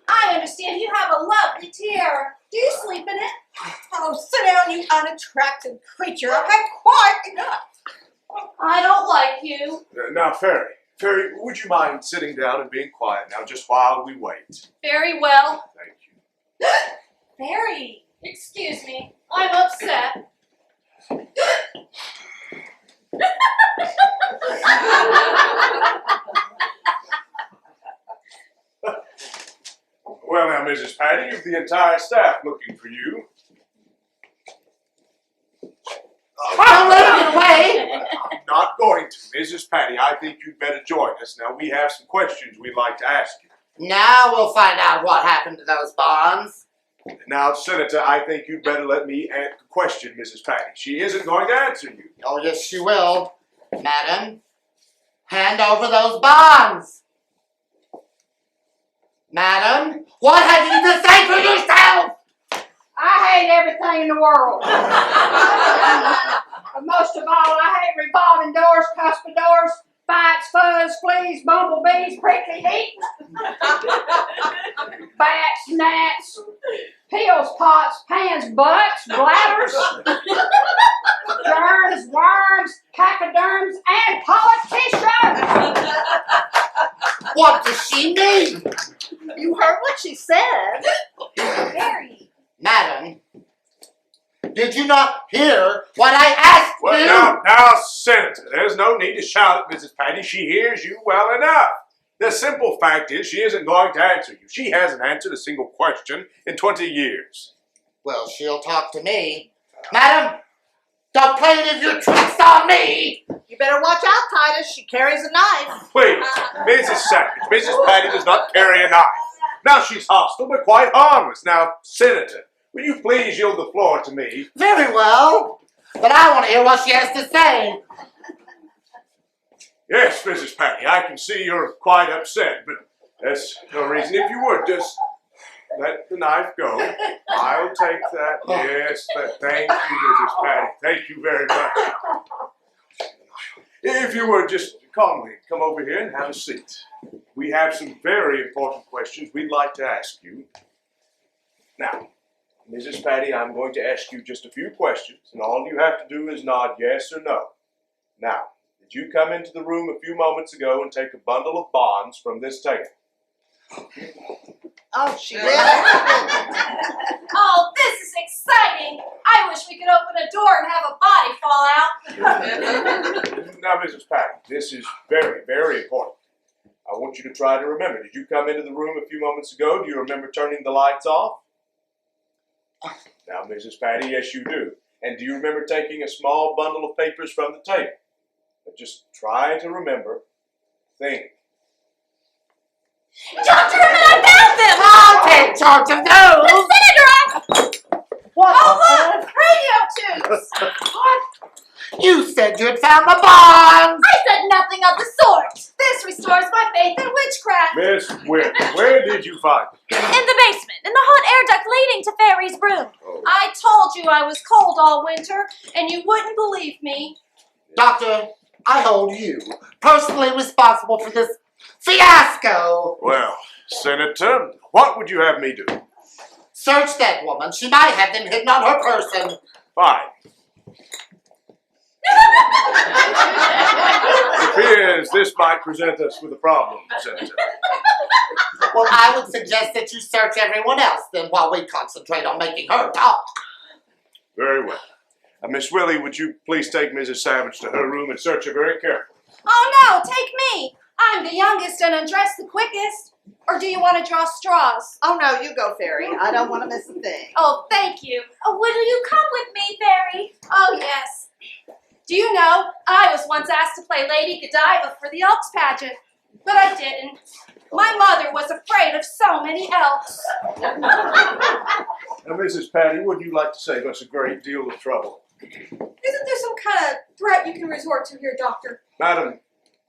I understand you have a lovely tiara. Do you sleep in it? Oh, sit down, you unattractive creature. I've had quite enough. I don't like you. Now, Fairy, would you mind sitting down and being quiet now just while we wait? Very well. Thank you. Very. Excuse me. I'm upset. Well, now, Mrs. Paddy, you've the entire staff looking for you. Don't let him get away. I'm not going to. Mrs. Paddy, I think you'd better join us. Now, we have some questions we'd like to ask you. Now we'll find out what happened to those bonds. Now, Senator, I think you'd better let me question Mrs. Paddy. She isn't going to answer you. Oh, yes, she will. Madam, hand over those bonds. Madam, what have you to say for yourself? I hate everything in the world. But most of all, I hate revolving doors, cuspid doors, Bites, fuzz, fleas, bumblebees, prickly heat. Bats, gnats, pills, pots, pans, butts, bladders, germs, worms, pachyderms, and politicians. What does she mean? You heard what she said. Very. Madam, did you not hear what I asked you? Well, now, Senator, there's no need to shout at Mrs. Paddy. She hears you well enough. The simple fact is she isn't going to answer you. She hasn't answered a single question in 20 years. Well, she'll talk to me. Madam, don't play any of your tricks on me! You better watch out, Titus. She carries a knife. Please, Mrs. Savage, Mrs. Paddy does not carry a knife. Now she's hostile, but quite harmless. Now, Senator, will you please yield the floor to me? Very well, but I want to hear what she has to say. Yes, Mrs. Paddy, I can see you're quite upset, but that's no reason. If you would, just let the knife go. I'll take that. Yes, thank you, Mrs. Paddy. Thank you very much. If you would, just calmly come over here and have a seat. We have some very important questions we'd like to ask you. Now, Mrs. Paddy, I'm going to ask you just a few questions, and all you have to do is nod yes or no. Now, did you come into the room a few moments ago and take a bundle of bonds from this table? Oh, she did. Oh, this is exciting. I wish we could open a door and have a body fall out. Now, Mrs. Paddy, this is very, very important. I want you to try to remember. Did you come into the room a few moments ago? Do you remember turning the lights off? Now, Mrs. Paddy, yes, you do. And do you remember taking a small bundle of papers from the table? But just try to remember. Think. Dr. Emmett, I found them! I'll take charge of those! Senator, What Oh, look, radio tunes. What? You said you'd found the bonds! I said nothing of the sort! This restores my faith in witchcraft. Miss Whit, where did you find them? In the basement, in the hot air duct leading to Fairy's room. Oh. I told you I was cold all winter, and you wouldn't believe me. Doctor, I hold you personally responsible for this fiasco. Well, Senator, what would you have me do? Search that woman. She might have them hidden on her person. Fine. It appears this might present us with a problem, Senator. Well, I would suggest that you search everyone else then while we concentrate on making her talk. Very well. Miss Willie, would you please take Mrs. Savage to her room and search her very carefully? Oh no, take me. I'm the youngest and undressed the quickest. Or do you want to draw straws? Oh, no, you go, Fairy. I don't want to miss a thing. Oh, thank you. Oh, will you come with me, Fairy? Oh, yes. Do you know, I was once asked to play Lady Godiva for the Elks pageant, but I didn't. My mother was afraid of so many elks. Now, Mrs. Paddy, would you like to save us a great deal of trouble? Isn't there some kind of threat you can resort to here, Doctor? Madam,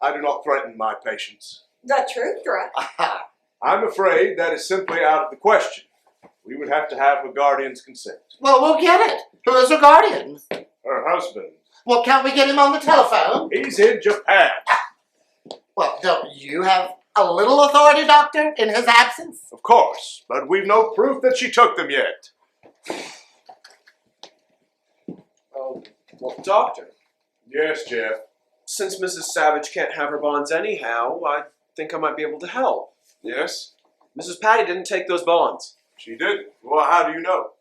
I do not threaten my patients. The truth threat. I'm afraid that is simply out of the question. We would have to have her guardian's consent. Well, we'll get it. Who is her guardian? Her husband. Well, can't we get him on the telephone? He's in Japan. Well, don't you have a little authority, Doctor, in his absence? Of course, but we've no proof that she took them yet. Oh, well, Doctor, Yes, Jeff. since Mrs. Savage can't have her bonds anyhow, I think I might be able to help. Yes? Mrs. Paddy didn't take those bonds. She did. Well, how do you know?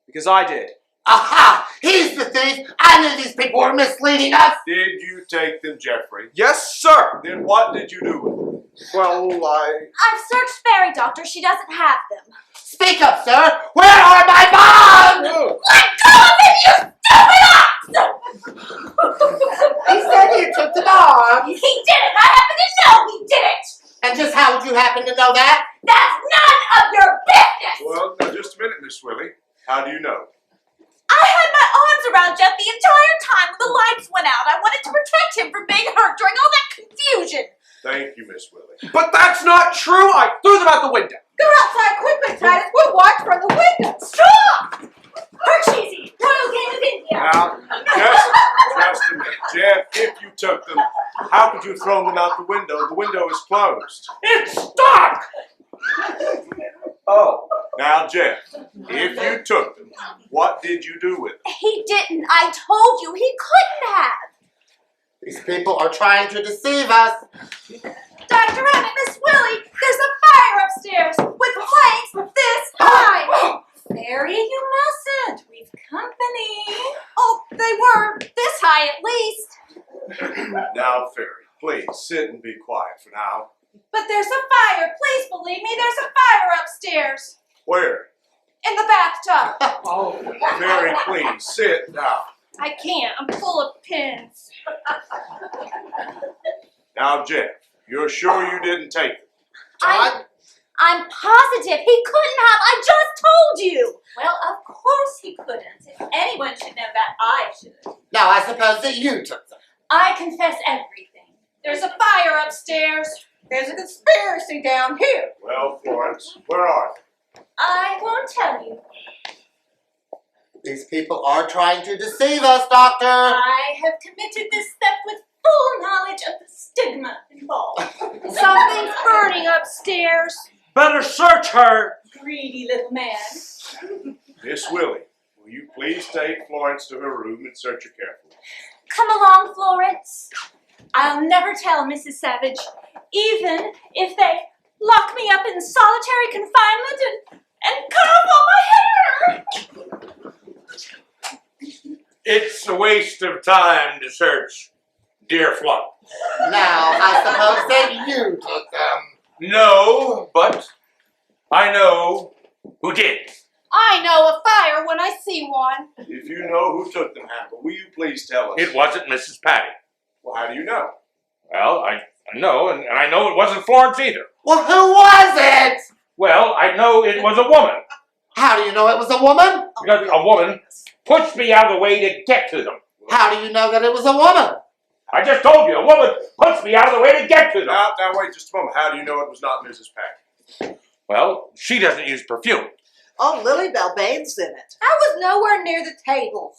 Because I did. Aha! He's the thief! I knew these people were misleading us! Did you take them, Jeffrey? Yes, sir! Then what did you do with them? Well, I've searched Fairy, Doctor. She doesn't have them. Speak up, sir! Where are my bonds? Let go of him, you stupid ox! He said you took the bonds! He did it! I happen to know he did it! And just how would you happen to know that? That's none of your business! Well, now just a minute, Miss Willie. How do you know? I had my arms around Jeff the entire time when the lights went out. I wanted to protect him from being hurt during all that confusion. Thank you, Miss Willie. but that's not true! I threw them out the window! Go outside quickly, Titus. We'll watch from the window. Stop! Her cheesy Royal Game of India. Now, just a minute. Jeff, if you took them, how could you have thrown them out the window? The window is closed. It's stuck! Oh. Now, Jeff, if you took them, what did you do with them? He didn't. I told you he couldn't have. These people are trying to deceive us. Dr. Emmett, Miss Willie, there's a fire upstairs with planks this high. Mary, you mustn't. We've company. Oh, they were this high at least. Now, Fairy, please sit and be quiet for now. But there's a fire. Please believe me, there's a fire upstairs. Where? In the bathtub. Oh. Fairy, please sit down. I can't. I'm full of pins. Now, Jeff, you're sure you didn't take them? I'm positive he couldn't have. I just told you. Well, of course he couldn't. If anyone should know that, I should. Now I suppose that you took them. I confess everything. There's a fire upstairs. There's a conspiracy down here. Well, Florence, where are they? I won't tell you. These people are trying to deceive us, Doctor. I have committed this theft with full knowledge of the stigma involved. Something's burning upstairs. Better search her. Greedy little man. Miss Willie, will you please take Florence to her room and search her carefully? Come along, Florence. I'll never tell Mrs. Savage, even if they lock me up in solitary confinement and cut off all my hair. It's a waste of time to search, dear Florence. Now I suppose that you took them. No, but I know who did. I know a fire when I see one. If you know who took them, Hannibal, will you please tell us? It wasn't Mrs. Paddy. Well, how do you know? Well, I know, and I know it wasn't Florence either. Well, who was it? Well, I know it was a woman. How do you know it was a woman? Because a woman pushed me out of the way to get to them. How do you know that it was a woman? I just told you, a woman pushed me out of the way to get to them. Now, wait just a moment. How do you know it was not Mrs. Paddy? Well, she doesn't use perfume. Oh, Lily Belle bathes in it. I was nowhere near the table.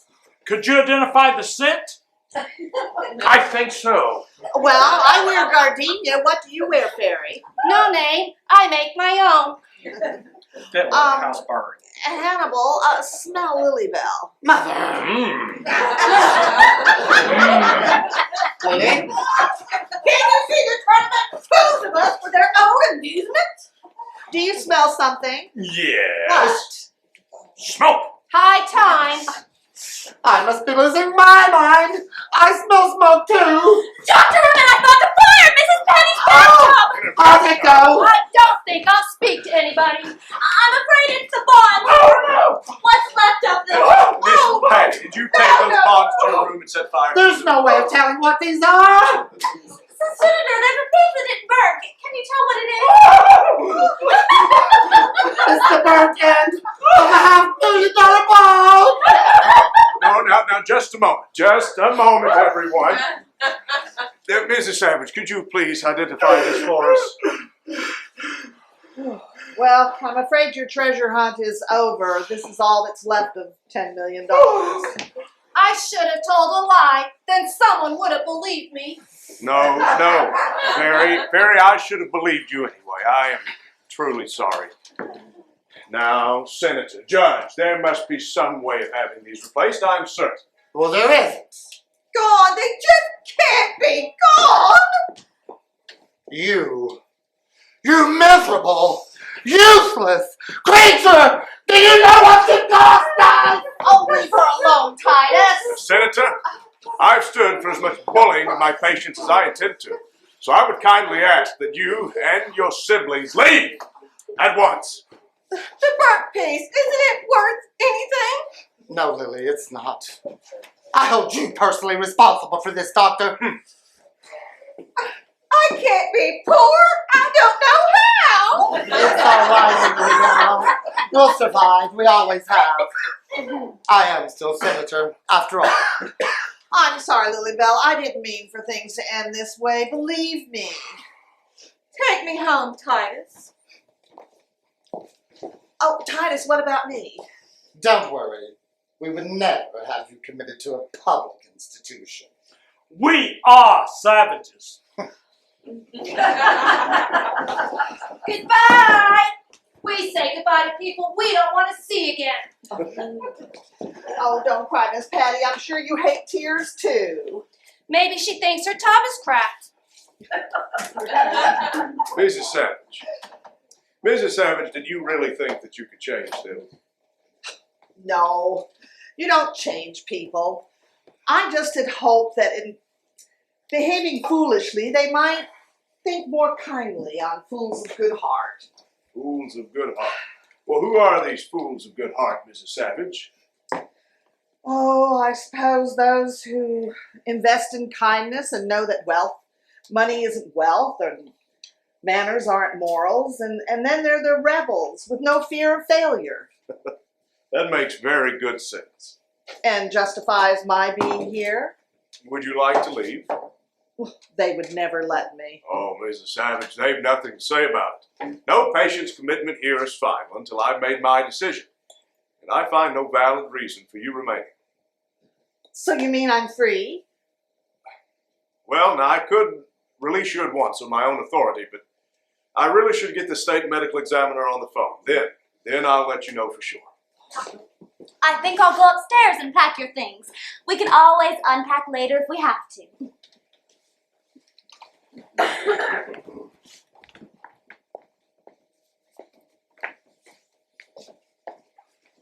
Could you identify the scent? I think so. Well, I wear gardenia. What do you wear, Fairy? No name. I make my own. That house burned. Hannibal, smell Lily Belle. Mother. Mmm. Lily? Can you see the tournament fools of us for their own amusement? Do you smell something? Yes. Smoke. High time. I must be losing my mind. I smell smoke too. Dr. Emmett, I found a fire in Mrs. Paddy's bathtub. How'd it go? I don't think I'll speak to anybody. I'm afraid it's the bonds. Oh, no. What's left of them? Miss Paddy, did you take those bonds to your room and set fire? There's no way of telling what these are. Senator, there's a piece that didn't burn. Can you tell what it is? It's the burnt end of a $500,000 ball. No, now, just a moment. Just a moment, everyone. Mrs. Savage, could you please identify this for us? Well, I'm afraid your treasure hunt is over. This is all that's left of $10 million. I should have told a lie. Then someone would have believed me. No. Very, I should have believed you anyway. I am truly sorry. Now, Senator, Judge, there must be some way of having these replaced, I'm certain. Well, there isn't. Gone. They just can't be gone. You miserable, useless creature! Do you know what you cost us? Oh, leave her alone, Titus. Senator, I've stood for as much bullying of my patients as I intend to. So I would kindly ask that you and your siblings leave at once. The burnt piece, isn't it worth anything? No, Lily, it's not. I hold you personally responsible for this, Doctor. I can't be poor. I don't know how. It's all right, Lily, now. We'll survive. We always have. I am still Senator, after all. I'm sorry, Lily Belle. I didn't mean for things to end this way. Believe me. Take me home, Titus. Oh, Titus, what about me? Don't worry. We would never have you committed to a public institution. We are savages. Goodbye! We say goodbye to people we don't want to see again. Oh, don't cry, Miss Patty. I'm sure you hate tears too. Maybe she thinks her tub is cracked. Mrs. Savage. Mrs. Savage, did you really think that you could change them? No, you don't change people. I just had hoped that in behaving foolishly, they might think more kindly on fools of good heart. Fools of good heart. Well, who are these fools of good heart, Mrs. Savage? Oh, I suppose those who invest in kindness and know that money isn't wealth, and manners aren't morals, and then they're the rebels with no fear of failure. That makes very good sense. And justifies my being here. Would you like to leave? They would never let me. Oh, Mrs. Savage, they've nothing to say about it. No patient's commitment here is final until I've made my decision. And I find no valid reason for you remaining. So you mean I'm free? Well, now, I could release you at once on my own authority, but I really should get the state medical examiner on the phone. Then I'll let you know for sure. I think I'll go upstairs and pack your things. We can always unpack later if we have to.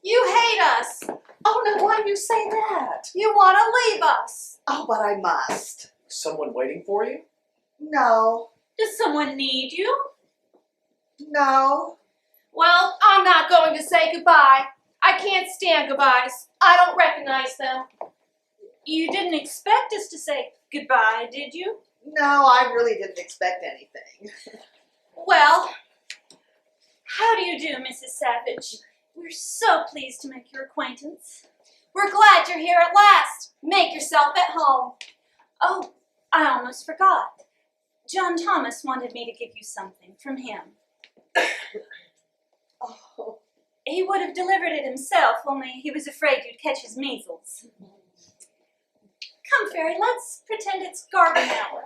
You hate us. Oh, no, why do you say that? You want to leave us. Oh, but I must. Someone waiting for you? No, Does someone need you? no. Well, I'm not going to say goodbye. I can't stand goodbyes. I don't recognize them. You didn't expect us to say goodbye, did you? No, I really didn't expect anything. Well, How do you do, Mrs. Savage? We're so pleased to make your acquaintance. we're glad you're here at last. Make yourself at home. Oh, I almost forgot. John Thomas wanted me to give you something from him. Oh, He would have delivered it himself, only he was afraid you'd catch his measles. Come, Fairy, let's pretend it's garden hour.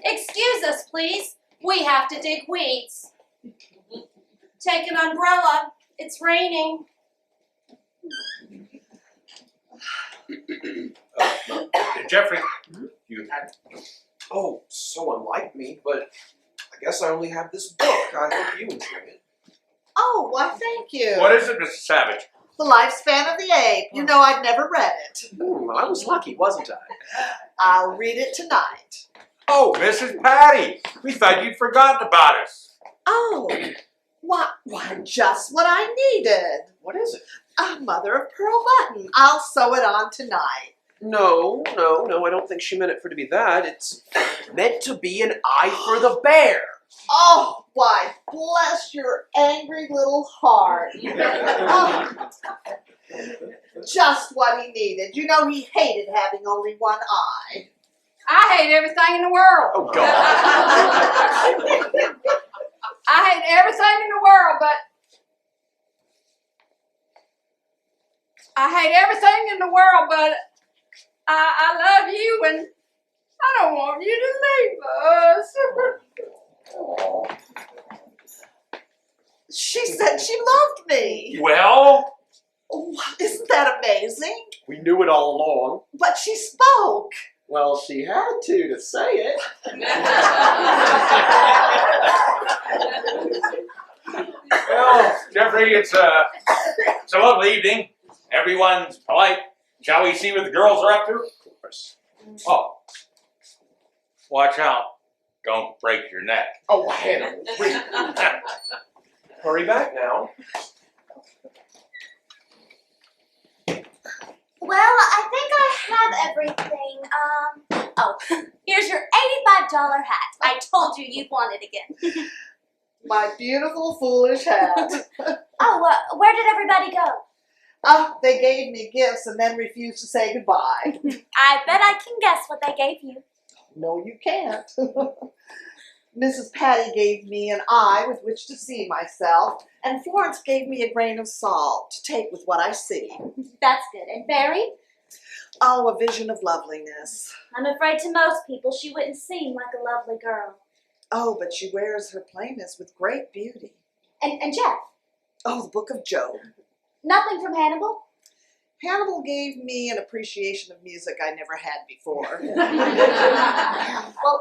Excuse us, please. We have to dig weeds. Take an umbrella. It's raining. Jeffrey, you had. Oh, so unlike me, but I guess I only have this book. I hope you enjoy it. oh, why, thank you. What is it, Mrs. Savage? The Lifespan of the Ape. You know I'd never read it. I was lucky, wasn't I? I'll read it tonight. Oh, Mrs. Paddy, we thought you'd forgotten about us. Oh, why, just what I needed. What is it? A mother of pearl button. I'll sew it on tonight. No, I don't think she meant it for to be that. It's meant to be an eye for the bear. Oh, why, bless your angry little heart. Oh, just what he needed. You know he hated having only one eye. I hate everything in the world. Oh, God. I hate everything in the world, but I love you, and I don't want you to leave us. She said she loved me. Well, Oh, isn't that amazing? We knew it all along. But she spoke. Well, she had to say it. well, Jeffrey, it's a lovely evening. Everyone's polite. Shall we see what the girls are up to? Of course. Oh, watch out. Don't break your neck. Oh, Hannibal. Hurry back now. Well, I think I have everything. Oh, here's your $85 hat. I told you you'd want it again. My beautiful, foolish hat. Oh, where did everybody go? Oh, they gave me gifts and then refused to say goodbye. I bet I can guess what they gave you. No, you can't. Mrs. Paddy gave me an eye with which to see myself, and Florence gave me a grain of salt to take with what I see. That's good. And Barry? Oh, a vision of loveliness. I'm afraid to most people she wouldn't seem like a lovely girl. Oh, but she wears her plainness with great beauty. And Jeff? Oh, the Book of Job. Nothing from Hannibal? Hannibal gave me an appreciation of music I never had before. Well,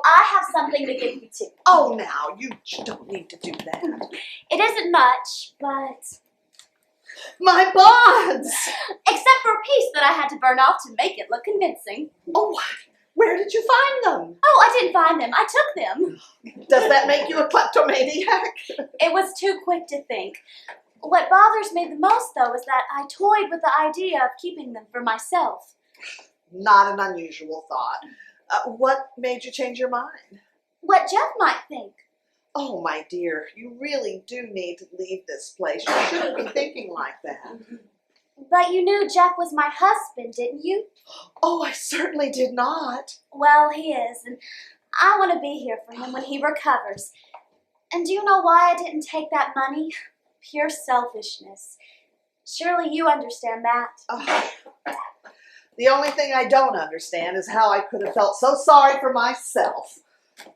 I have something to give you too. Oh, now, you don't need to do that. It isn't much, but... My bonds! Except for a piece that I had to burn off to make it look convincing. Oh, where did you find them? Oh, I didn't find them. I took them. Does that make you a kleptomaniac? It was too quick to think. What bothers me the most, though, is that I toyed with the idea of keeping them for myself. Not an unusual thought. What made you change your mind? What Jeff might think. Oh, my dear, you really do need to leave this place. You shouldn't be thinking like that. But you knew Jeff was my husband, didn't you? Oh, I certainly did not. Well, he is, and I want to be here for him when he recovers. And do you know why I didn't take that money? Pure selfishness. Surely you understand that. The only thing I don't understand is how I could have felt so sorry for myself.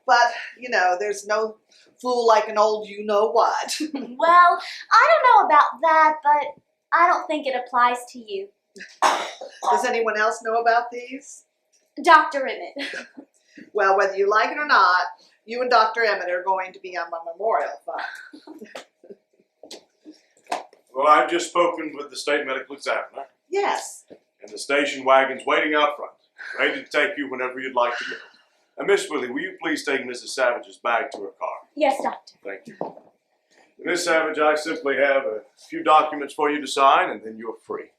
But, you know, there's no fool like an old you-know-what. Well, I don't know about that, but I don't think it applies to you. Does anyone else know about these? Dr. Emmett. Well, whether you like it or not, you and Dr. Emmett are going to be on my memorial fund. Well, I've just spoken with the state medical examiner, Yes. and the station wagon's waiting out front, ready to take you whenever you'd like to go. And Miss Willie, will you please take Mrs. Savage's bag to her car? Yes, Doctor. Thank you. Miss Savage, I simply have a few documents for you to sign, and then you're free.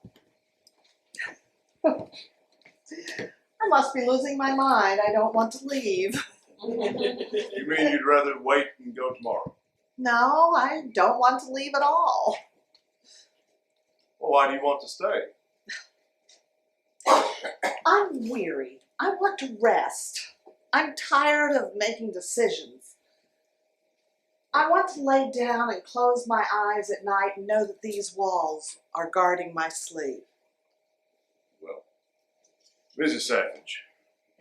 I must be losing my mind. I don't want to leave. You mean you'd rather wait and go tomorrow? No, I don't want to leave at all. Well, why do you want to stay? I'm weary. I want to rest. I'm tired of making decisions. I want to lay down and close my eyes at night and know that these walls are guarding my sleep. Well, Mrs. Savage,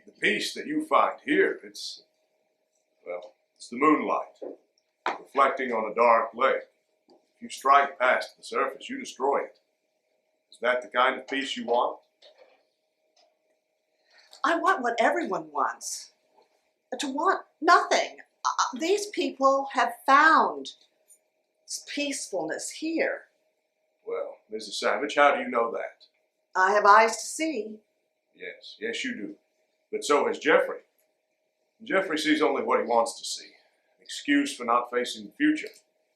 the peace that you find here, it's the moonlight reflecting on a dark lake. If you strike past the surface, you destroy it. Is that the kind of peace you want? I want what everyone wants. To want nothing. These people have found peacefulness here. Well, Mrs. Savage, how do you know that? I have eyes to see. Yes, you do. But so has Jeffrey. Jeffrey sees only what he wants to see. An excuse for not facing the future.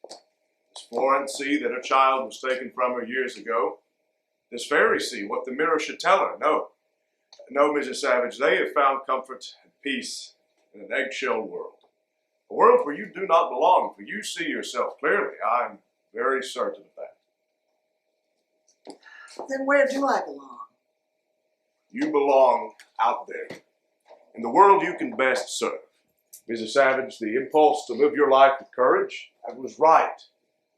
Does Florence see that her child was taken from her years ago? Does Fairy see what the mirror should tell her? No. No, Mrs. Savage, they have found comfort and peace in an eggshell world. A world where you do not belong, for you see yourself clearly. I'm very certain of that. Then where do I belong? You belong out there, in the world you can best serve. Mrs. Savage, the impulse to live your life with courage, that was right.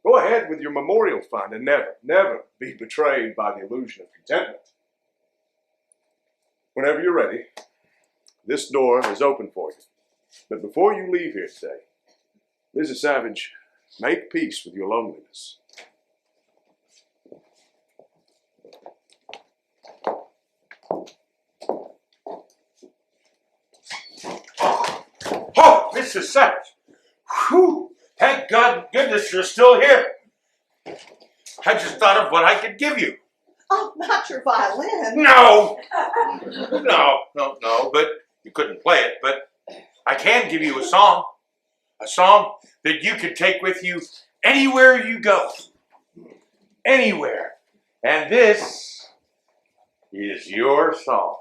Go ahead with your memorial fund and never, never be betrayed by the illusion of contentment. Whenever you're ready, this door is open for you. But before you leave here today, Mrs. Savage, make peace with your loneliness. Oh, Mrs. Savage. Whew. Thank God, goodness you're still here. I just thought of what I could give you. Oh, not your violin. No, but you couldn't play it. But I can give you a song that you could take with you anywhere you go. Anywhere. And this is your song.